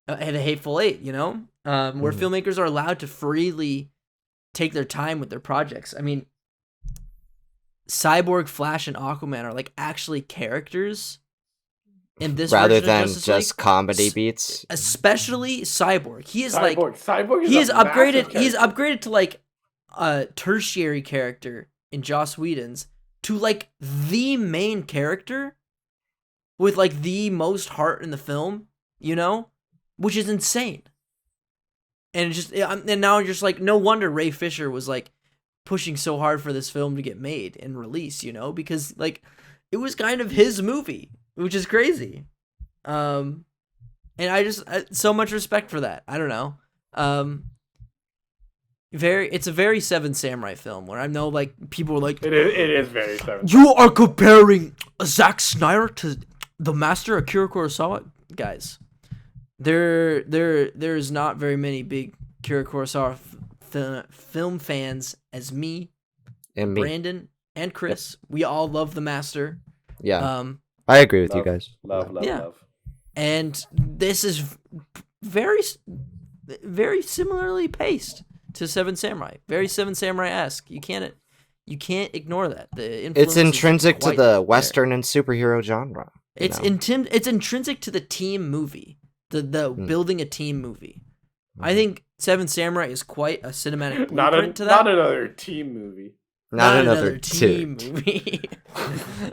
The Hateful Eight, you know? Where filmmakers are allowed to freely take their time with their projects. I mean, Cyborg, Flash, and Aquaman are like actually characters in this rather version of than Justice just League, comedy beats. especially Cyborg. He is Cyborg is he is a massive upgraded. character. He's upgraded to like a tertiary character in Joss Whedon's to like the main character with like the most heart in the film, you know, which is insane. And it just and now I'm just like, no wonder Ray Fisher was like pushing so hard for this film to get made and released, you know, because like it was kind of his movie, which is crazy. And so much respect for that. I don't know. It's a very Seven Samurai film where I know like people are like, it is very Seven. You are comparing Zack Snyder to the master Akira Kurosawa, guys. There's not very many big Akira Kurosawa film fans as me, And me. Brandon, and Chris. We all love the master. Yeah. I agree with you guys. Love. And this is very, very similarly paced to Seven Samurai. Very Seven Samurai-esque. You can't ignore that. The influence It's intrinsic is to quite the there. Western and superhero genre. It's intrinsic to the team movie. The building a team movie. I think Seven Samurai is quite a cinematic blueprint to that. Not another team movie. Not another team movie.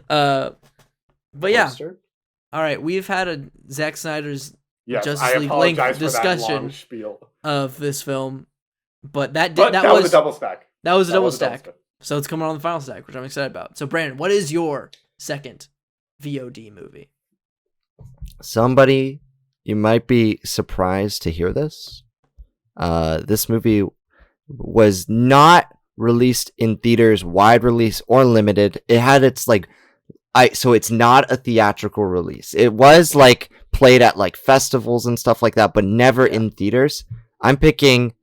But yeah. Poster? All right, we've had a Zack Snyder's Yes, Justice I League apologize length for discussion that long spiel. of this film, but that But that was a double stack. That was a That double was a double stack. stack. So it's coming on the final stack, which I'm excited about. So Brandon, what is your second VOD movie? Somebody, you might be surprised to hear this. This movie was not released in theaters, wide release or limited. It had its so it's not a theatrical release. It was like played at like festivals and stuff like that, but never in theaters. I'm picking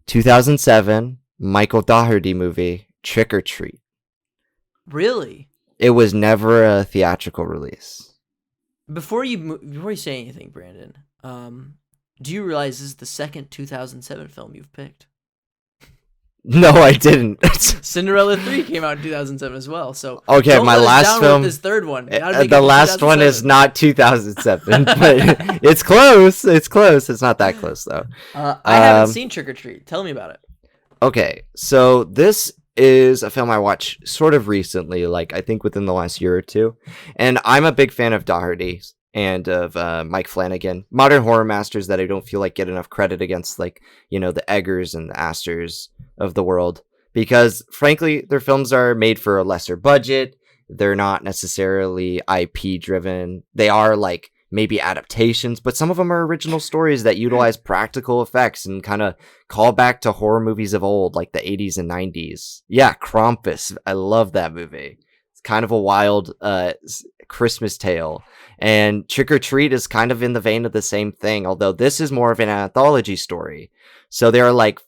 2007 Michael Dougherty movie Trick or Treat. Really? It was never a theatrical release. Before you say anything, Brandon, do you realize this is the second 2007 film you've picked? No, I didn't. Cinderella 3 came out in 2007 as well. So okay, don't my let us last down film. with this third one. The last one is not 2007, but it's close. It's close. It's not that close though. I haven't seen Trick or Treat. Tell me about it. Okay, so this is a film I watched sort of recently, like I think within the last year or two, and I'm a big fan of Dougherty and of Mike Flanagan, modern horror masters that I don't feel like get enough credit against, like, you know, the Eggers and the Astors of the world, because frankly their films are made for a lesser budget. They're not necessarily IP driven. They are like maybe adaptations, but some of them are original stories that utilize practical effects and kind of call back to horror movies of old, like the 80s and 90s. Yeah, Krampus. I love that movie. It's kind of a wild Christmas tale. And Trick or Treat is kind of in the vein of the same thing, although this is more of an anthology story. So there are like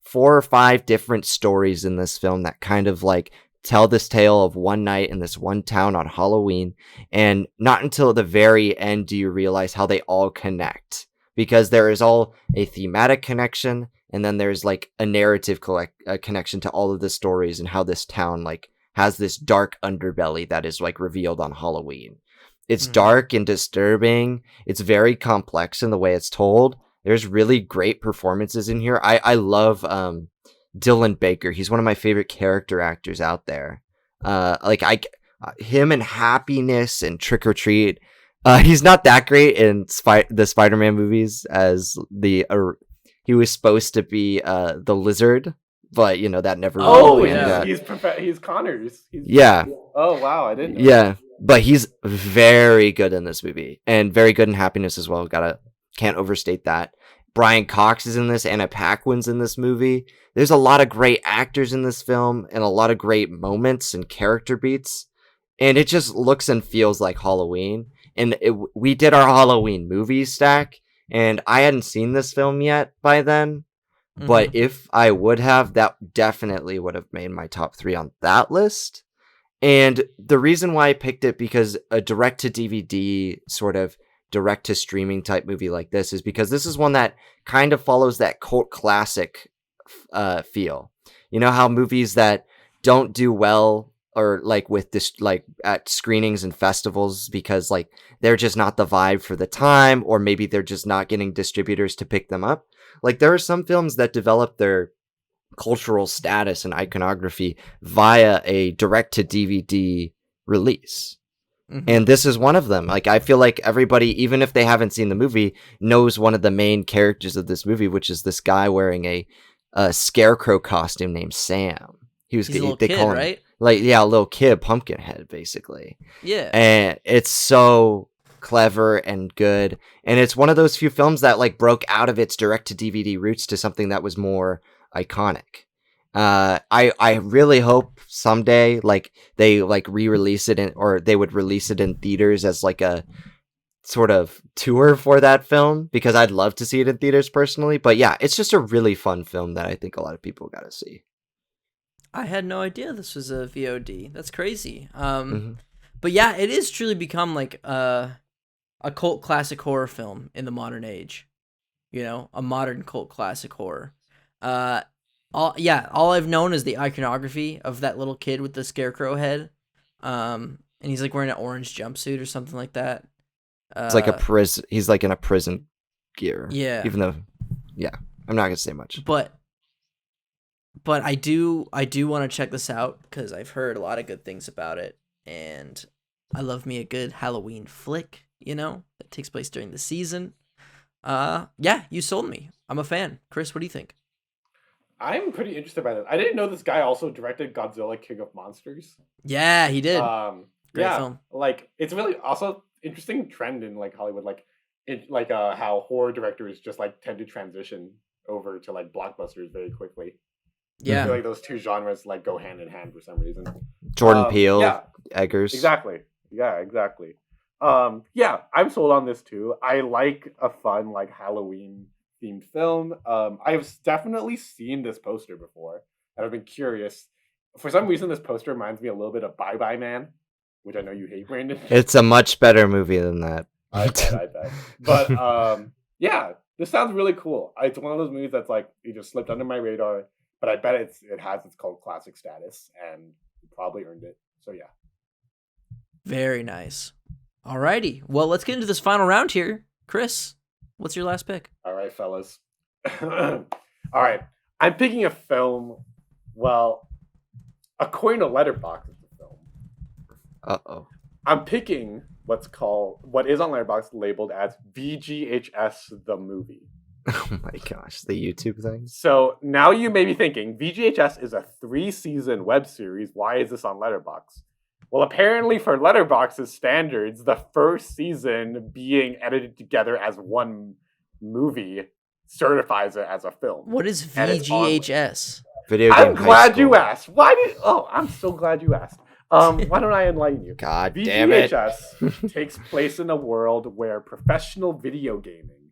4 or 5 different stories in this film that kind of like tell this tale of one night in this one town on Halloween, and not until the very end do you realize how they all connect, because there is all a thematic connection, and then there's like a narrative connection to all of the stories and how this town like has this dark underbelly that is like revealed on Halloween. It's dark and disturbing. It's very complex in the way it's told. There's really great performances in here. I love Dylan Baker. He's one of my favorite character actors out there. Him and Happiness and Trick or Treat. He's not that great in the Spider-Man movies as he was supposed to be the Lizard, but you know that never. He's Connors. Yeah. Oh wow, I didn't know. Yeah, but he's very good in this movie and very good in Happiness as well. Can't overstate that. Brian Cox is in this. Anna Paquin's in this movie. There's a lot of great actors in this film and a lot of great moments and character beats. And it just looks and feels like Halloween. And we did our Halloween movie stack, and I hadn't seen this film yet by then. Mm-hmm. But if I would have, that definitely would have made my top 3 on that list. And the reason why I picked it, because a direct-to-DVD sort of direct-to-streaming type movie like this is because this is one that kind of follows that cult classic feel. You know how movies that don't do well or like with this like at screenings and festivals because like they're just not the vibe for the time, or maybe they're just not getting distributors to pick them up. Like there are some films that develop their cultural status and iconography via a direct to DVD release. Mhm. And this is one of them. Like I feel like everybody, even if they haven't seen the movie, knows one of the main characters of this movie, which is this guy wearing a scarecrow costume named Sam. He's a little they kid, call him right? like a little kid, Pumpkinhead, basically. Yeah. And it's so clever and good. And it's one of those few films that like broke out of its direct to DVD roots to something that was more iconic. I really hope someday like they like re-release it or they would release it in theaters as like a sort of tour for that film, because I'd love to see it in theaters personally. But yeah, it's just a really fun film that I think a lot of people got to see. I had no idea this was a VOD. That's crazy. Mhm. But yeah, it is truly become like a cult classic horror film in the modern age. You know, a modern cult classic horror. All I've known is the iconography of that little kid with the scarecrow head. And he's like wearing an orange jumpsuit or something like that. It's like a prison. He's like in a prison gear. Yeah. Even though, yeah, I'm not gonna say much. But I do want to check this out because I've heard a lot of good things about it, and I love me a good Halloween flick, you know, that takes place during the season. Yeah, you sold me. I'm a fan. Chris, what do you think? I'm pretty interested by this. I didn't know this guy also directed Godzilla King of Monsters. Yeah, he did. Great Yeah, film. like it's really also interesting trend in like Hollywood, like how horror directors just like tend to transition over to like blockbusters very quickly. I Yeah. feel like those two genres like go hand in hand for some reason. Jordan Peele, Yeah, Eggers. exactly. Yeah, exactly. Yeah, I'm sold on this too. I like a fun like Halloween themed film. I have definitely seen this poster before, and I've been curious. For some reason, this poster reminds me a little bit of Bye Bye Man, which I know you hate, Brandon. It's a much better movie than that. I bet. But yeah, this sounds really cool. It's one of those movies that's like it just slipped under my radar, but I bet it has its cult classic status and probably earned it. So yeah. Very nice. Alrighty. Well, let's get into this final round here. Chris, what's your last pick? All right, fellas. All right, I'm picking a film. Well, according to Letterboxd, it's a film. Uh-oh. I'm picking what is on Letterboxd labeled as VGHS the movie. Oh my gosh, the YouTube thing. So now you may be thinking, VGHS is a 3-season web series. Why is this on Letterboxd? Well, apparently for Letterboxd's standards, the first season being edited together as one movie certifies it as a film. What is And it's on- VGHS? Video game I'm high glad you school. asked. I'm so glad you asked. Why don't I enlighten you? God damn it. VGHS takes place in a world where professional video gaming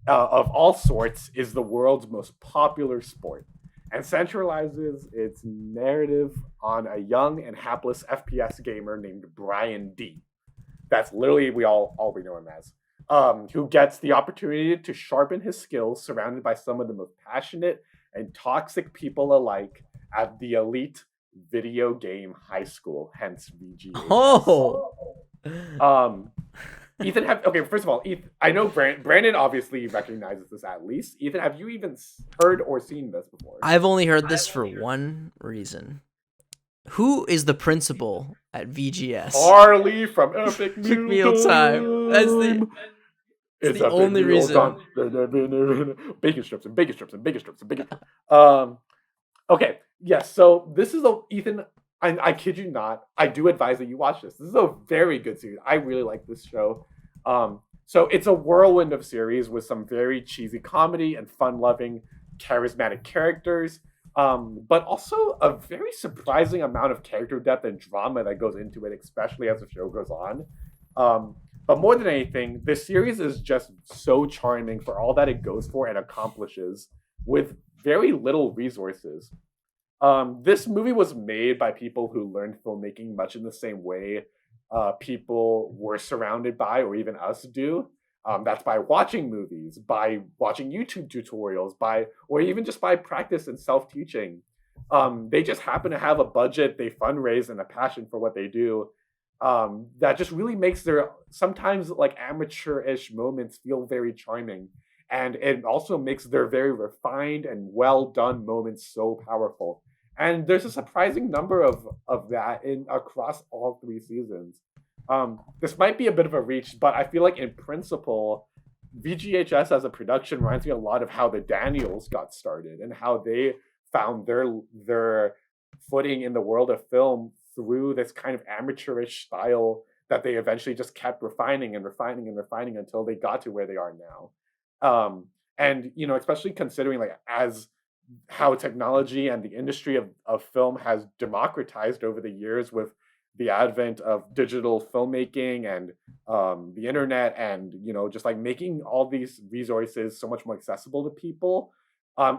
of all sorts is the world's most popular sport and centralizes its narrative on a young and hapless FPS gamer named Brian D. That's literally all we know him as. Who gets the opportunity to sharpen his skills surrounded by some of the most passionate and toxic people alike at the elite video game high school, hence VGHS. Oh. Ethan, first of all, I know Brandon obviously recognizes this at least. Ethan, have you even heard or seen this before? I've only heard this for one reason. Who is the principal at VGS? Harley from Epic Meal Time. That's the only reason. Bacon strips and bacon strips and bacon strips and bacon strips. Okay, yes. So this is Ethan. I kid you not. I do advise that you watch this. This is a very good series. I really like this show. So it's a whirlwind of series with some very cheesy comedy and fun-loving, charismatic characters, but also a very surprising amount of character depth and drama that goes into it, especially as the show goes on. But more than anything, this series is just so charming for all that it goes for and accomplishes with very little resources. This movie was made by people who learned filmmaking much in the same way people were surrounded by, or even us do. That's by watching movies, by watching YouTube tutorials, or even just by practice and self-teaching. They just happen to have a budget, they fundraise, and a passion for what they do. That just really makes their sometimes like amateurish moments feel very charming, and it also makes their very refined and well done moments so powerful. And there's a surprising number of that in across all 3 seasons. This might be a bit of a reach, but I feel like in principle, VGHS as a production reminds me a lot of how the Daniels got started and how they found their footing in the world of film through this kind of amateurish style that they eventually just kept refining and refining and refining until they got to where they are now. And especially considering like as how technology and the industry of film has democratized over the years with the advent of digital filmmaking and the internet, and just like making all these resources so much more accessible to people.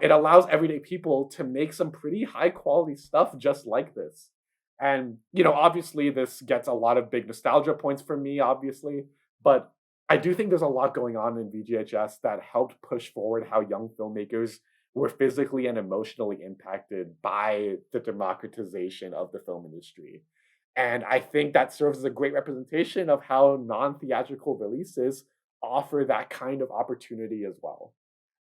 It allows everyday people to make some pretty high quality stuff just like this. And obviously this gets a lot of big nostalgia points for me, obviously, but I do think there's a lot going on in VGHS that helped push forward how young filmmakers were physically and emotionally impacted by the democratization of the film industry. And I think that serves as a great representation of how non-theatrical releases offer that kind of opportunity as well.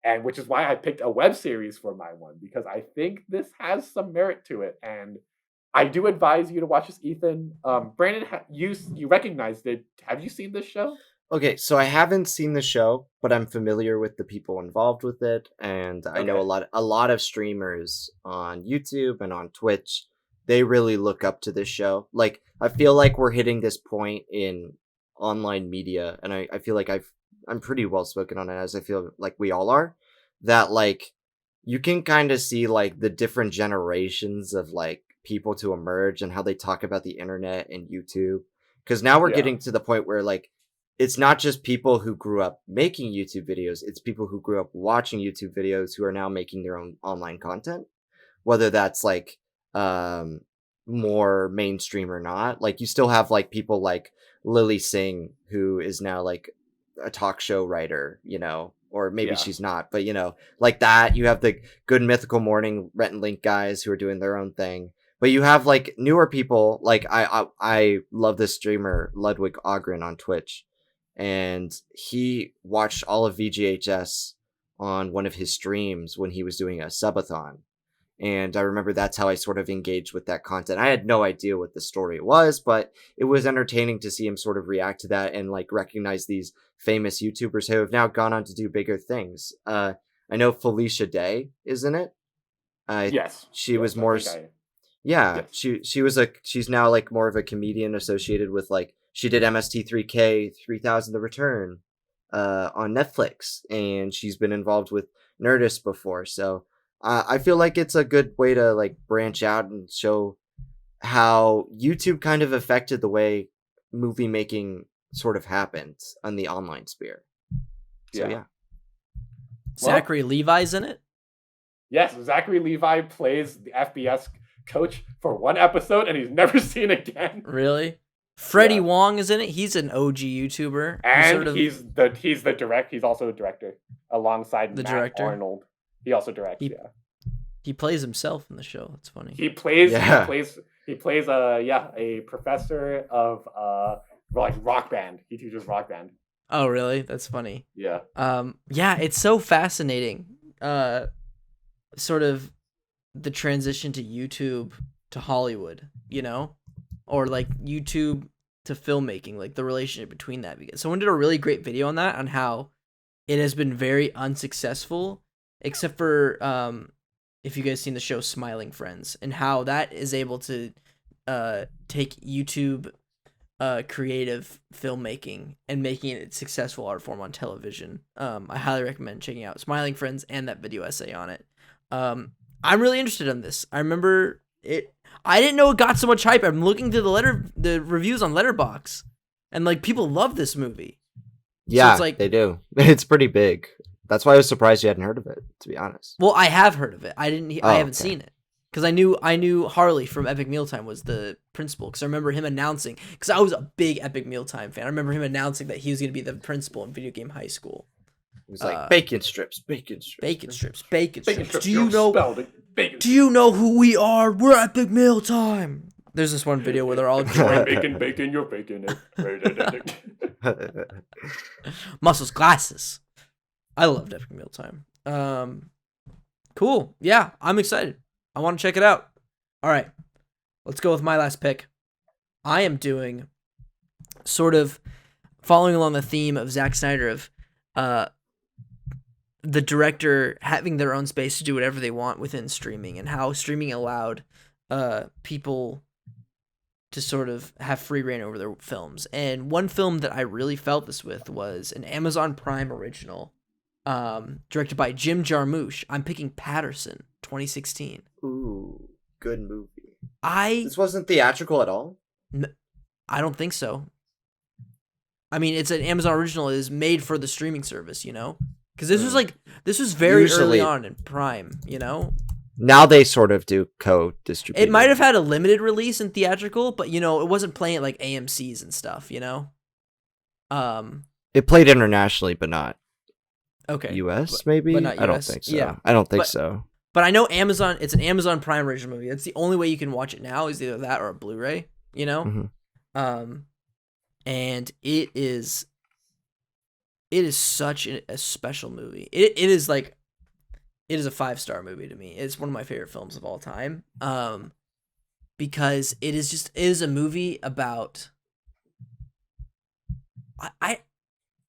And which is why I picked a web series for my one, because I think this has some merit to it. And I do advise you to watch this, Ethan. Brandon, you recognized it. Have you seen this show? Okay, so I haven't seen the show, but I'm familiar with the people involved with it, and I know a lot of streamers on YouTube and on Twitch. They really look up to this show. Like, I feel like we're hitting this point in online media, and I feel like I'm pretty well spoken on it, as I feel like we all are, that like you can kind of see like the different generations of like people to emerge and how they talk about the internet and YouTube. Because now we're getting to the point where like it's not just people who grew up making YouTube videos, it's people who grew up watching YouTube videos who are now making their own online content, whether that's like more mainstream or not. Like you still have like people like Lily Singh, who is now like a talk show writer, or maybe she's not, but like that. You have the Good Mythical Morning Rhett and Link guys who are doing their own thing. But you have like newer people, like I love this streamer Ludwig Ogren on Twitch, and he watched all of VGHS on one of his streams when he was doing a subathon. And I remember that's how I sort of engaged with that content. I had no idea what the story was, but it was entertaining to see him sort of react to that and like recognize these famous YouTubers who have now gone on to do bigger things. I know Felicia Day is in it. Yes. She was more... Yeah, yes. She's now like more of a comedian associated with like, she did MST3K 3000 The Return on Netflix, and she's been involved with Nerdist before. So I feel like it's a good way to like branch out and show how YouTube kind of affected the way movie making sort of happened on the online sphere. So yeah. Zachary Levi's in it? Yes, Zachary Levi plays the FBS coach for one episode, and he's never seen again. Really? Freddie Wong is in it. He's an OG YouTuber, and he's also a director alongside the director Arnold. He also directs. He plays himself in the show. That's funny. He plays a professor of like rock band. He teaches rock band. Oh, really? That's funny. Yeah. Yeah, it's so fascinating. Sort of the transition to YouTube to Hollywood, or like YouTube to filmmaking, like the relationship between that. Because someone did a really great video on that, on how it has been very unsuccessful, except for if you guys seen the show Smiling Friends, and how that is able to take YouTube creative filmmaking and making it a successful art form on television. I highly recommend checking out Smiling Friends and that video essay on it. I'm really interested in this. I remember it. I didn't know it got so much hype. I'm looking through the reviews on Letterboxd, and like people love this movie. Yeah, so it's like, they do. It's pretty big. That's why I was surprised you hadn't heard of it, to be honest. Well, I have heard of it. I haven't seen it because I knew Harley from Epic Mealtime was the principal, because I remember him announcing, because I was a big Epic Mealtime fan. I remember him announcing that he was going to be the principal in Video Game High School. It was like bacon strips. Do you know? Bacon. Do you know who we are? We're Epic Meal Time. There's this one video where they're all You're bacon, you're bacon. Muscles glasses. I loved Epic Meal Time. Cool. Yeah, I'm excited. I want to check it out. All right, let's go with my last pick. I am doing sort of following along the theme of Zack Snyder of the director having their own space to do whatever they want within streaming, and how streaming allowed people to sort of have free reign over their films. And one film that I really felt this with was an Amazon Prime original directed by Jim Jarmusch. I'm picking Patterson, 2016. Ooh, good movie. This wasn't theatrical at all? I don't think so. I mean, it's an Amazon original. It is made for the streaming service, you know? Because this was very early on in Prime, you know? Now they sort of do co-distribute. It might have had a limited release in theatrical, but, you know, it wasn't playing at, like, AMC's and stuff, you know? It played internationally, but not US, maybe? But not US. I don't think so. Yeah. I don't think so. But I know Amazon, it's an Amazon Prime original movie. That's the only way you can watch it now is either that or a Blu-ray, you know? Mm-hmm. And it is such a special movie. It is a 5-star movie to me. It's one of my favorite films of all time. Because it is a movie about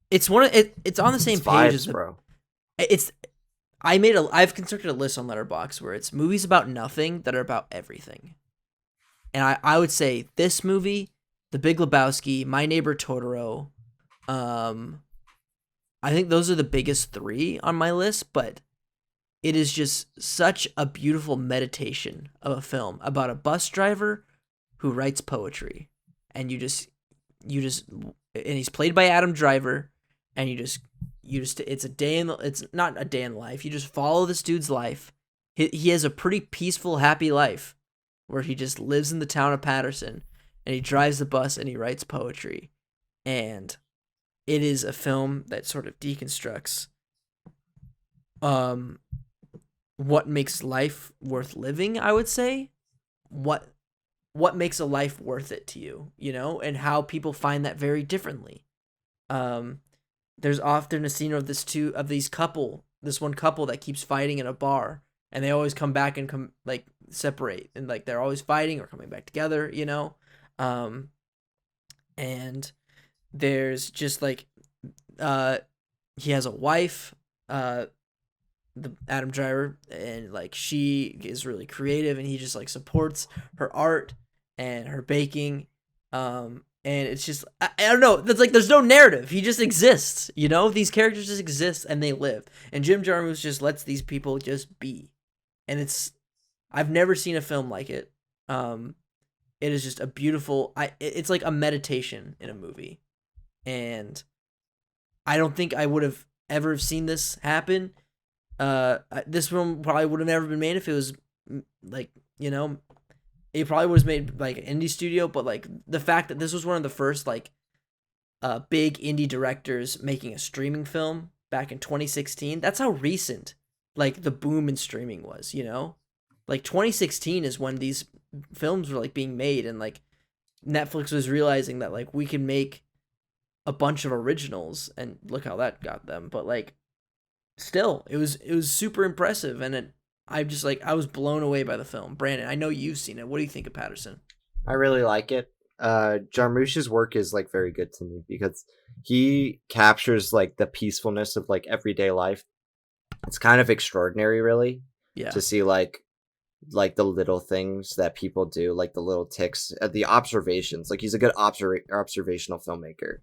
it's on the same page as bro. I've constructed a list on Letterboxd where it's movies about nothing that are about everything. And I would say this movie, The Big Lebowski, My Neighbor Totoro, I think those are the biggest 3 on my list, but it is just such a beautiful meditation of a film about a bus driver who writes poetry. And and he's played by Adam Driver, and it's not a day in life. You just follow this dude's life. He has a pretty peaceful, happy life where he just lives in the town of Patterson, and he drives the bus and he writes poetry. And it is a film that sort of deconstructs what makes life worth living, I would say. What makes a life worth it to you, you know, and how people find that very differently. There's often a scene of this one couple that keeps fighting in a bar, and they always come back and separate, and like they're always fighting or coming back together, you know. And there's just like he has a wife, the Adam Driver, and like she is really creative, and he just like supports her art and her baking, and it's just I don't know, that's like there's no narrative, he just exists, you know. These characters just exist and they live, and Jim Jarmusch just lets these people just be, and I've never seen a film like it. It is just a beautiful it's like a meditation in a movie, and I don't think I would have ever seen this happen. This film probably would have never been made if it was like, you know, it probably was made like an indie studio, but like the fact that this was one of the first like big indie directors making a streaming film back in 2016, that's how recent like the boom in streaming was, you know. Like 2016 is when these films were like being made, and like Netflix was realizing that like we can make a bunch of originals, and look how that got them. But like still, it was super impressive, and I was blown away by the film. Brandon, I know you've seen it. What do you think of Patterson? I really like it. Jarmusch's work is like very good to me because he captures like the peacefulness of like everyday life. It's kind of extraordinary, really, to see like the little things that people do, like the little ticks, the observations. Like he's a good observational filmmaker.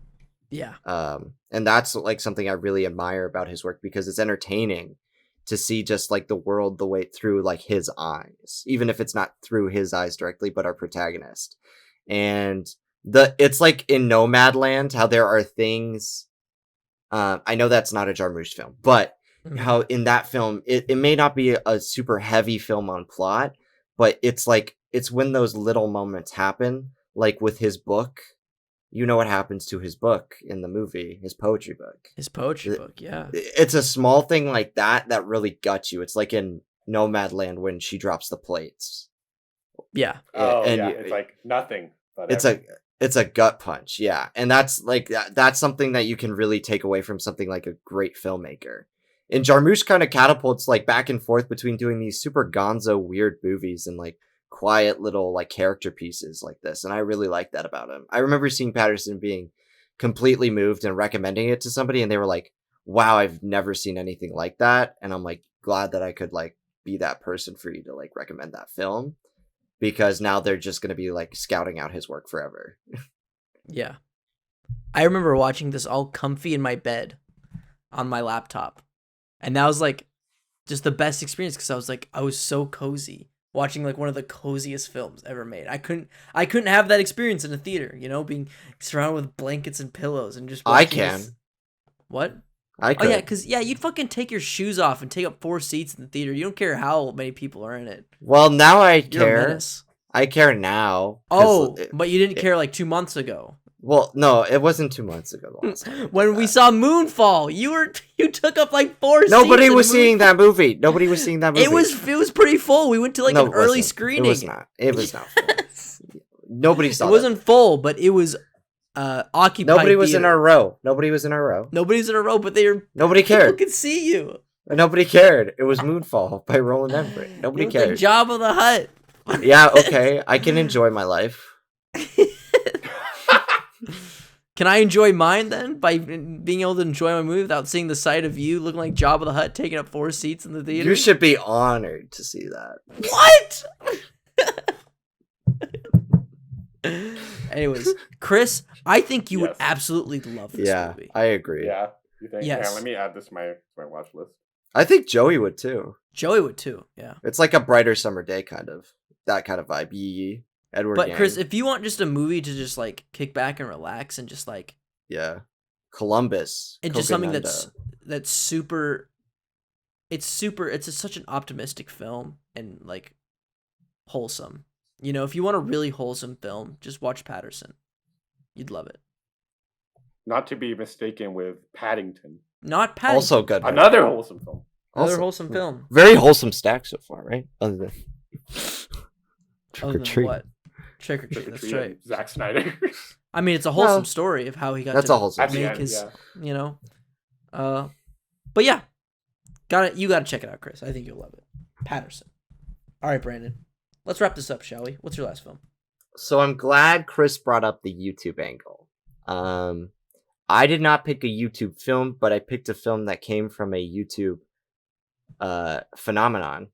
Yeah. And that's like something I really admire about his work, because it's entertaining to see just like the world the way through like his eyes, even if it's not through his eyes directly, but our protagonist. And it's like in Nomadland, how there are things. I know that's not a Jarmusch film, but how in that film it may not be a super heavy film on plot, but it's like it's when those little moments happen, like with his book. You know what happens to his book in the movie, his poetry book. Yeah. It's a small thing like that that really guts you. It's like in Nomadland when she drops the plates. Yeah. Oh And yeah, you- it's like nothing. But It's a gut punch, yeah. And that's like that's something that you can really take away from something like a great filmmaker. And Jarmusch kind of catapults like back and forth between doing these super gonzo weird movies and like quiet little like character pieces like this. And I really like that about him. I remember seeing Patterson being completely moved and recommending it to somebody and they were like, "Wow, I've never seen anything like that." And I'm like glad that I could like be that person for you to like recommend that film. Because now they're just going to be like scouting out his work forever. Yeah. I remember watching this all comfy in my bed on my laptop. And that was like just the best experience because I was so cozy watching like one of the coziest films ever made. I couldn't have that experience in a theater, you know, being surrounded with blankets and pillows and just I watching can. this. What? I could. Oh yeah, because you'd fucking take your shoes off and take up 4 seats in the theater. You don't care how many people are in it. Well, now I You're a care. menace. I care now. Oh, but you didn't care like 2 months ago. Well, no, it wasn't 2 months ago. The last time I did When we that. saw Moonfall, you took up like 4 seats. Nobody in was seeing Moonfall. that movie. Nobody was seeing that movie. It was pretty full. We went to like No, an it early wasn't. screening. It was not. It was not full. Nobody saw It wasn't that. full, but it was occupied. Nobody was in theater. our row. Nobody was in our row. Nobody's in a row, but Nobody people cared. could see you. Nobody cared. It was Moonfall by Roland Emmerich. Nobody You look like cared. Jabba the Hutt. Yeah, okay. I can enjoy my life. Can I enjoy mine then by being able to enjoy my movie without seeing the sight of you looking like Jabba the Hutt taking up 4 seats in the theater? You should be honored to see that. What? Anyways, Chris, I think you would Yes. absolutely love this Yeah, movie. I agree. yeah, you think? Yes. Yeah, let me add this to my watch list. I think Joey would too. Joey would too. Yeah. It's like a brighter summer day kind of. That kind of vibe. Yee. Edward But Yang. Chris, if you want just a movie to just like kick back and relax and just like Yeah. Columbus. and just something Coconunda. that's super, it's such an optimistic film and like wholesome. You know, if you want a really wholesome film, just watch Patterson. You'd love it. Not to be mistaken with Paddington, Not Patterson. Also good. right? another wholesome film. another also- wholesome film. Very wholesome stack so far, right? Other than Trick Other or than Treat. what? Trick or Trick treat. or That's Treat right. and Zack Snyder. I mean, it's a wholesome Well, story of how he got that's to a wholesome At the make end, his, yeah. you know. But yeah, you gotta check it out, Chris. I think you'll love it. Patterson. All right, Brandon. Let's wrap this up, shall we? What's your last film? So I'm glad Chris brought up the YouTube angle. I did not pick a YouTube film, but I picked a film that came from a YouTube phenomenon.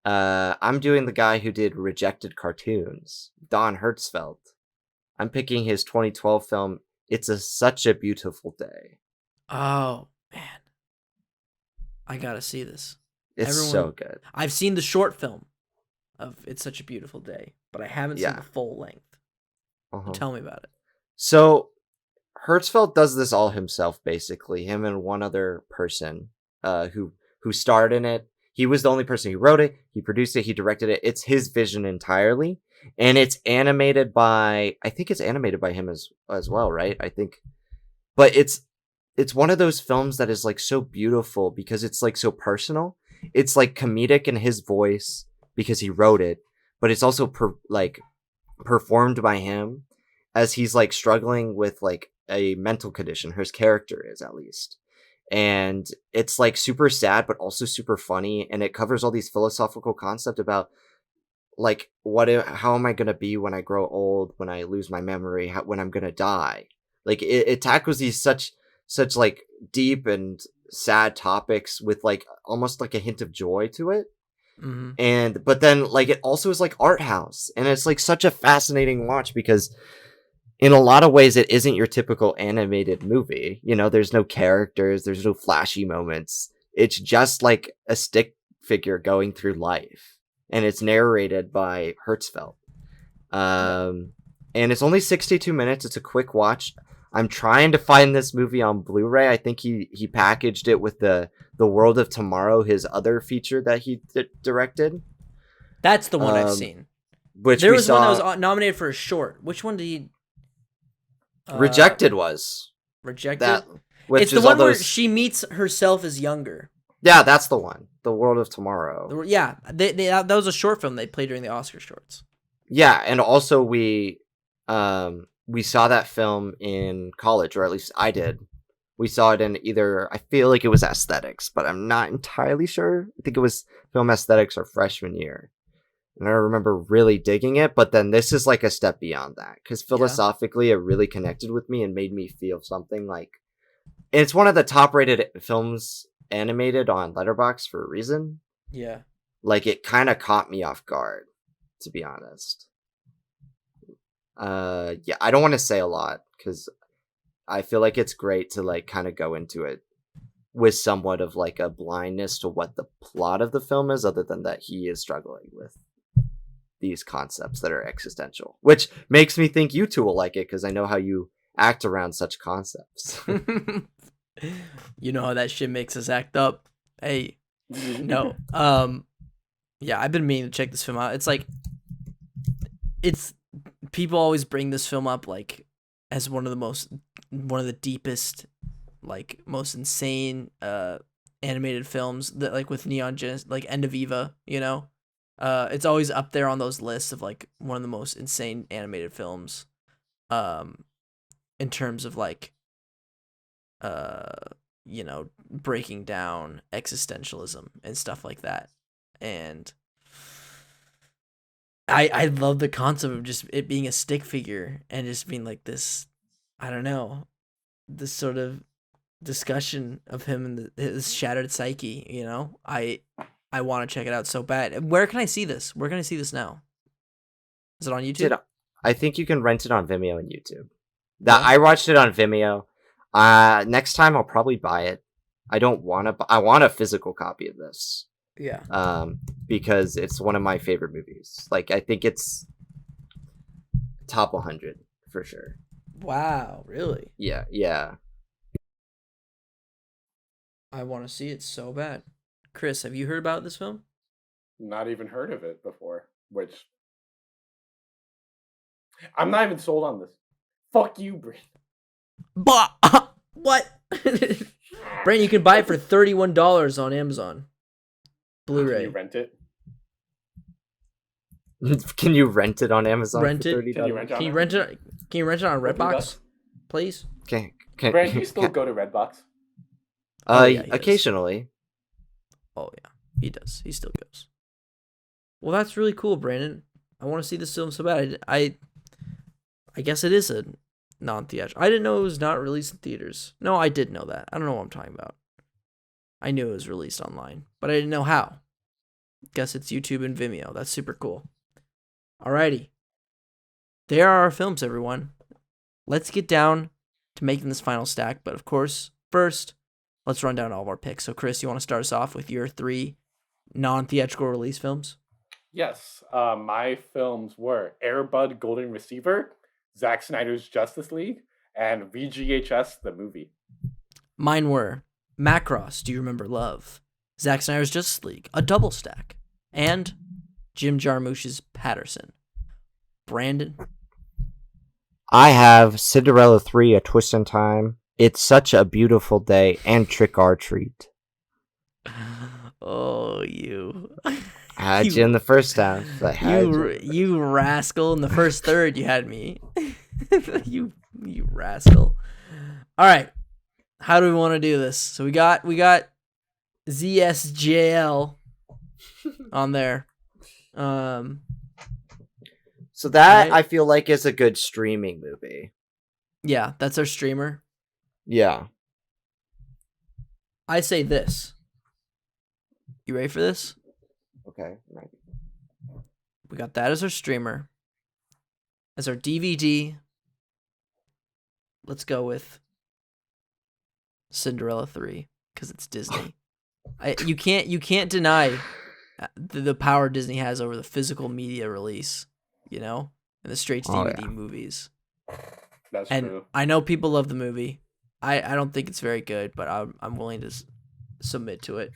I'm doing the guy who did Rejected Cartoons, Don Hertzfeldt. I'm picking his 2012 film, Such a Beautiful Day. Oh man, I gotta see this. It's so good. I've seen the short film of It's Such a Beautiful Day, but I haven't seen Yeah. the full length. Uh-huh. Tell me about it. So Hertzfeldt does this all himself, basically. Him and one other person who starred in it. He was the only person who wrote it. He produced it. He directed it. It's his vision entirely, and it's animated by. I think it's animated by him as well, right? I think, but it's one of those films that is like so beautiful because it's like so personal. It's like comedic in his voice because he wrote it, but it's also performed by him as he's like struggling with like a mental condition. His character is, at least. And it's like super sad, but also super funny. And it covers all these philosophical concepts about like, how am I going to be when I grow old, when I lose my memory, when I'm going to die? Like it tackles these such like deep and sad topics with like almost like a hint of joy to it. Mm-hmm. But then like it also is like art house, and it's like such a fascinating watch because in a lot of ways it isn't your typical animated movie. You know, there's no characters, there's no flashy moments. It's just like a stick figure going through life, and it's narrated by Hertzfeldt. And it's only 62 minutes. It's a quick watch. I'm trying to find this movie on Blu-ray. I think he packaged it with the World of Tomorrow, his other feature that he directed. That's the one I've seen. Which There we was saw. one that was nominated for a short. Which one did he? Rejected was Rejected. that. Which It's the is one all where those, she meets herself as younger. Yeah, that's the one. The World of Tomorrow. Yeah, that was a short film they played during the Oscar shorts. Yeah, and also we saw that film in college, or at least I did. We saw it in either, I feel like it was aesthetics, but I'm not entirely sure. I think it was film aesthetics our freshman year. And I remember really digging it, but then this is like a step beyond that. Because philosophically, it really connected with me and made me feel something like... It's one of the top-rated films animated on Letterboxd for a reason. Yeah. Like, it kind of caught me off guard, to be honest. Yeah, I don't want to say a lot, because I feel like it's great to like kind of go into it with somewhat of like a blindness to what the plot of the film is, other than that he is struggling with these concepts that are existential, which makes me think you two will like it because I know how you act around such concepts. You know how that shit makes us act up. Hey, no. Yeah, I've been meaning to check this film out. It's like, people always bring this film up like as one of the deepest, like most insane animated films that like with Neon Genesis, like End of Eva, you know. It's always up there on those lists of like one of the most insane animated films, in terms of like, you know, breaking down existentialism and stuff like that. And I love the concept of just it being a stick figure and just being like this, I don't know, this sort of discussion of him and his shattered psyche, you know. I want to check it out so bad. Where can I see this? Where can I see this now? Is it on YouTube? I think you can rent it on Vimeo and YouTube. I watched it on Vimeo. Next time I'll probably buy it. I want a physical copy of this. Yeah. Because it's one of my favorite movies. Like, I think it's top 100 for sure. Wow, really? Yeah. I want to see it so bad. Chris, have you heard about this film? Not even heard of it before, which I'm not even sold on this. Fuck you, Brandon. What? Brandon, you can buy it for $31 on Amazon. Blu-ray. Can you rent it? Can you rent it on Amazon? Rent it? Can you rent it? Can you rent it on Redbox, please? Brandon, you still go to Redbox? Yeah, occasionally. Oh yeah, he does. He still goes. Well, that's really cool, Brandon. I want to see this film so bad. I guess it is a non-theatrical. I didn't know it was not released in theaters. No, I did know that. I don't know what I'm talking about. I knew it was released online, but I didn't know how. Guess it's YouTube and Vimeo. That's super cool. Alrighty. There are our films, everyone. Let's get down to making this final stack, but of course, first, let's run down all of our picks. So, Chris, you want to start us off with your 3 non-theatrical release films? Yes. My films were Air Bud Golden Receiver, Zack Snyder's Justice League, and VGHS the movie. Mine were Macross, Do You Remember Love, Zack Snyder's Justice League, a double stack, and Jim Jarmusch's Patterson. Brandon? I have Cinderella 3, A Twist in Time, It's Such a Beautiful Day, and Trick or Treat. Oh, you. I had you in the first half. You rascal. In the first third, you had me. you rascal. All right. How do we want to do this? So we got ZSJL on there. So that, right. I feel like, is a good streaming movie. Yeah, that's our streamer. Yeah. I say this. You ready for this? Okay. Right. We got that as our streamer. As our DVD, let's go with Cinderella 3 because it's Disney. You can't deny the power Disney has over the physical media release, you know, and the straight to DVD movies. That's and true. I know people love the movie. I don't think it's very good, but I'm willing to submit to it.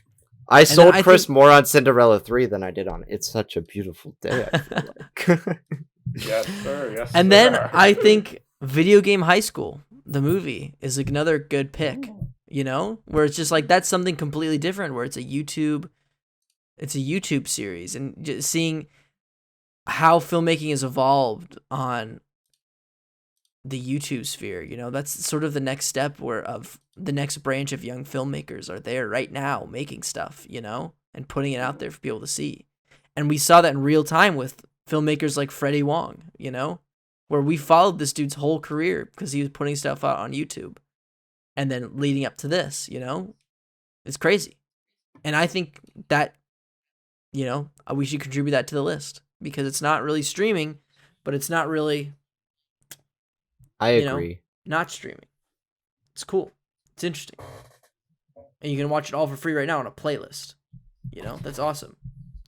I sold Chris more on Cinderella 3 than I did on It's Such a Beautiful Day, I feel like. Yes, sir. Yes, and then I think Video Game High School, the movie, is another good pick. you know, where it's just like that's something completely different, where it's a YouTube series, and just seeing how filmmaking has evolved on the YouTube sphere, you know, that's sort of the next step of the next branch of young filmmakers are there right now making stuff, you know, and putting it out there for people to see. And we saw that in real time with filmmakers like Freddie Wong, you know, where we followed this dude's whole career because he was putting stuff out on YouTube. And then leading up to this, you know, it's crazy. And I think that, you know, we should contribute that to the list because it's not really streaming, but it's not really, I agree. Not streaming. It's cool. It's interesting. And you can watch it all for free right now on a playlist. You know, that's awesome.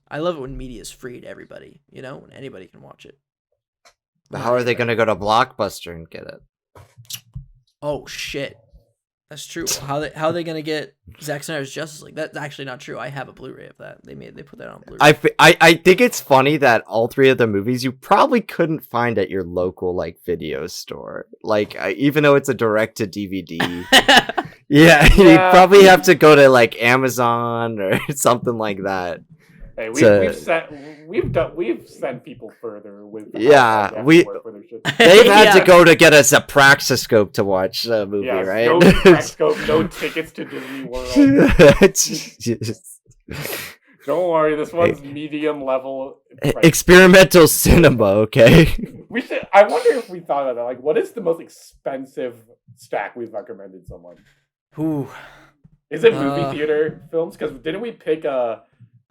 I love it when media is free to everybody, you know, when anybody can watch it. But how are they going to go to Blockbuster and get it? Oh, shit. That's true. How are they gonna get Zack Snyder's Justice League? That's actually not true. I have a Blu-ray of that. They put that on Blu-ray. I think it's funny that all three of the movies you probably couldn't find at your local like video store. Like even though it's a direct to DVD, yeah, you probably have to go to like Amazon or something like that. Hey, we've sent people further with they've had to go to get a Zapraxiscope to watch a movie, right? No Zapraxiscope, no tickets to Disney World. Don't worry, this one's medium level experimental cinema. Okay. I wonder if we thought of that. Like, what is the most expensive stack we've recommended someone? Ooh. Is it movie theater films? Because didn't we pick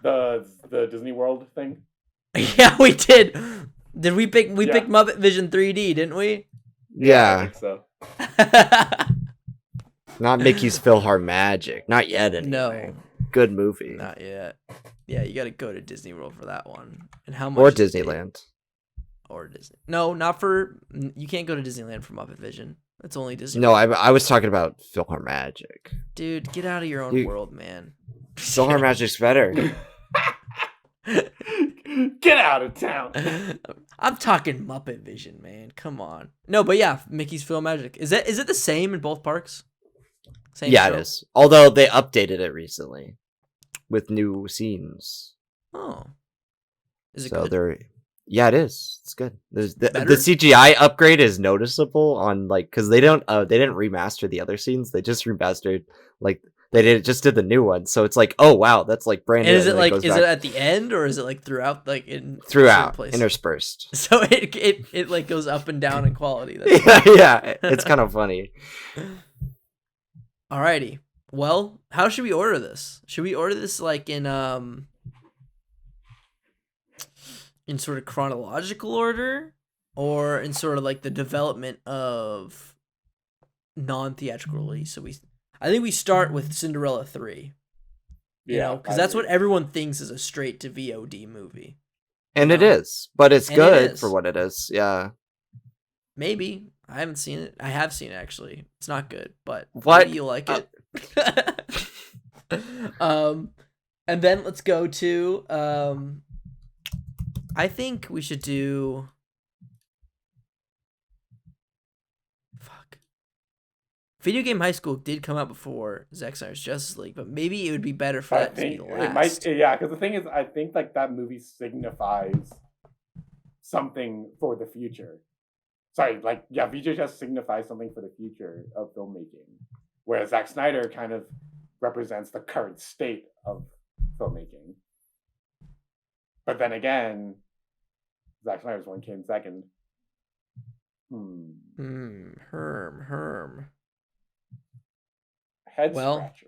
the Disney World thing? Yeah, we did. Did we pick picked Muppet Vision 3D, didn't we? Yeah. I think so. Not Mickey's PhilharMagic. Not yet anyway. No. Good movie. Not yet. Yeah, you got to go to Disney World for that one. And how much? Or Disneyland. Or Disney. No, not for. You can't go to Disneyland for Muppet Vision. That's only Disney. No, I was talking about PhilharMagic. Dude, get out of your own world, man. PhilharMagic's better. Get out of town. I'm talking Muppet Vision, man. Come on. No, but yeah, Mickey's PhilharMagic. Is it the same in both parks? Same show? It is. Although they updated it recently with new scenes. Oh. Is it so good? Yeah, it is. It's good. The CGI upgrade is noticeable on like because they didn't remaster the other scenes. They just remastered like just did the new one. So it's like, oh wow, that's like brand new. And is it like it at the end or is it like throughout throughout interspersed? So it like goes up and down in quality. Yeah, it's kind of funny. Alrighty. Well, how should we order this? Should we order this like in sort of chronological order, or in sort of like the development of non-theatrical release? So I think we start with Cinderella 3. You know, because that's what everyone thinks is a straight to VOD movie. And it is, but it's good for what it is. Yeah. Maybe. I haven't seen it. I have seen it actually. It's not good, but maybe you like it. And then let's go to I think we should do Video Game High School did come out before Zack Snyder's Justice League, but maybe it would be better for that to be the last. Because the thing is, I think like that movie signifies something for the future. VJS signifies something for the future of filmmaking, whereas Zack Snyder kind of represents the current state of filmmaking. But then again, Zack Snyder's one came second. Herm. Head scratcher.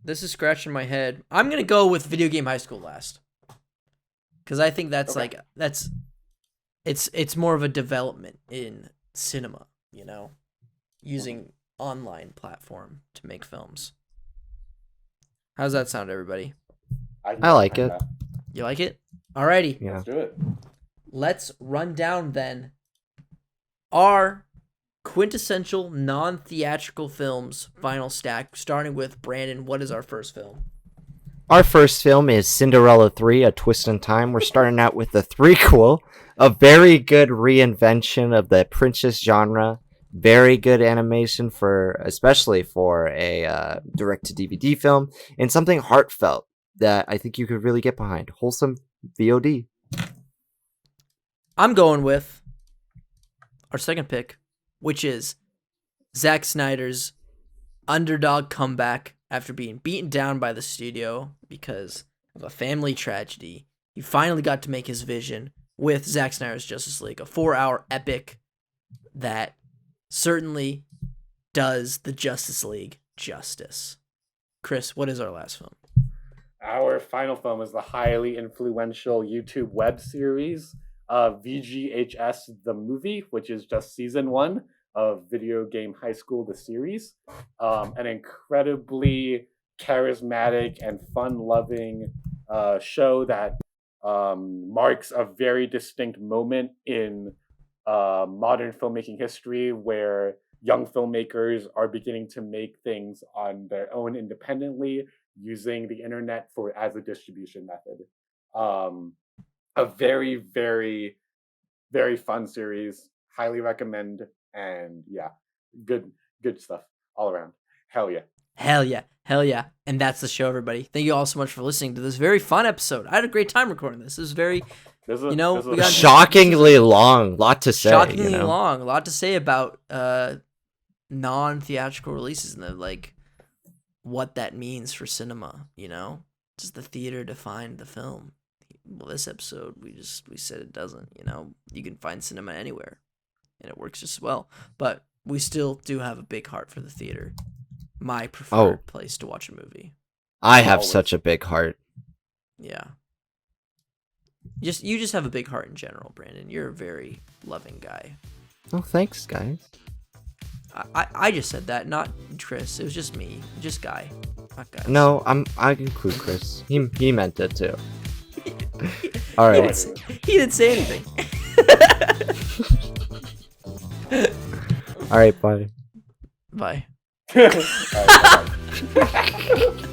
This is scratching my head. I'm gonna go with Video Game High School last, because I think that's it's more of a development in cinema, you know, using online platform to make films. How's that sound, everybody? I like it. You like it? Alrighty. Yeah. Let's do it. Let's run down then our quintessential non-theatrical films final stack, starting with Brandon. What is our first film? Our first film is Cinderella 3, A Twist in Time. We're starting out with the threequel, a very good reinvention of the princess genre very good animation especially for a direct-to-DVD film, and something heartfelt that I think you could really get behind. Wholesome VOD. I'm going with our second pick, which is Zack Snyder's underdog comeback after being beaten down by the studio because of a family tragedy. He finally got to make his vision with Zack Snyder's Justice League, a 4-hour epic that certainly does the Justice League justice. Chris, what is our last film? Our final film is the highly influential YouTube web series VGHS The Movie, which is just season 1 of Video Game High School, the series. An incredibly charismatic and fun-loving show that marks a very distinct moment in modern filmmaking history where young filmmakers are beginning to make things on their own independently using the internet as a distribution method. A very, very, very fun series. Highly recommend. And yeah, good stuff all around. Hell yeah. Hell yeah. Hell yeah. And that's the show, everybody. Thank you all so much for listening to this very fun episode. I had a great time recording this. This was very, we got shockingly long. Lot to say. Shockingly long. A lot to say about non-theatrical releases and what that means for cinema, Does the theater define the film? Well, this episode, we said it doesn't, You can find cinema anywhere, and it works just as well. But we still do have a big heart for the theater. My preferred place to watch a movie. I have such a big heart. Yeah. You just have a big heart in general, Brandon. You're a very loving guy. Oh, thanks, guys. I just said that, not Chris. It was just me, just Guy, not guys. No, I include Chris. He meant it too. All right. He didn't say anything. All right, bye. Bye. All right, bye.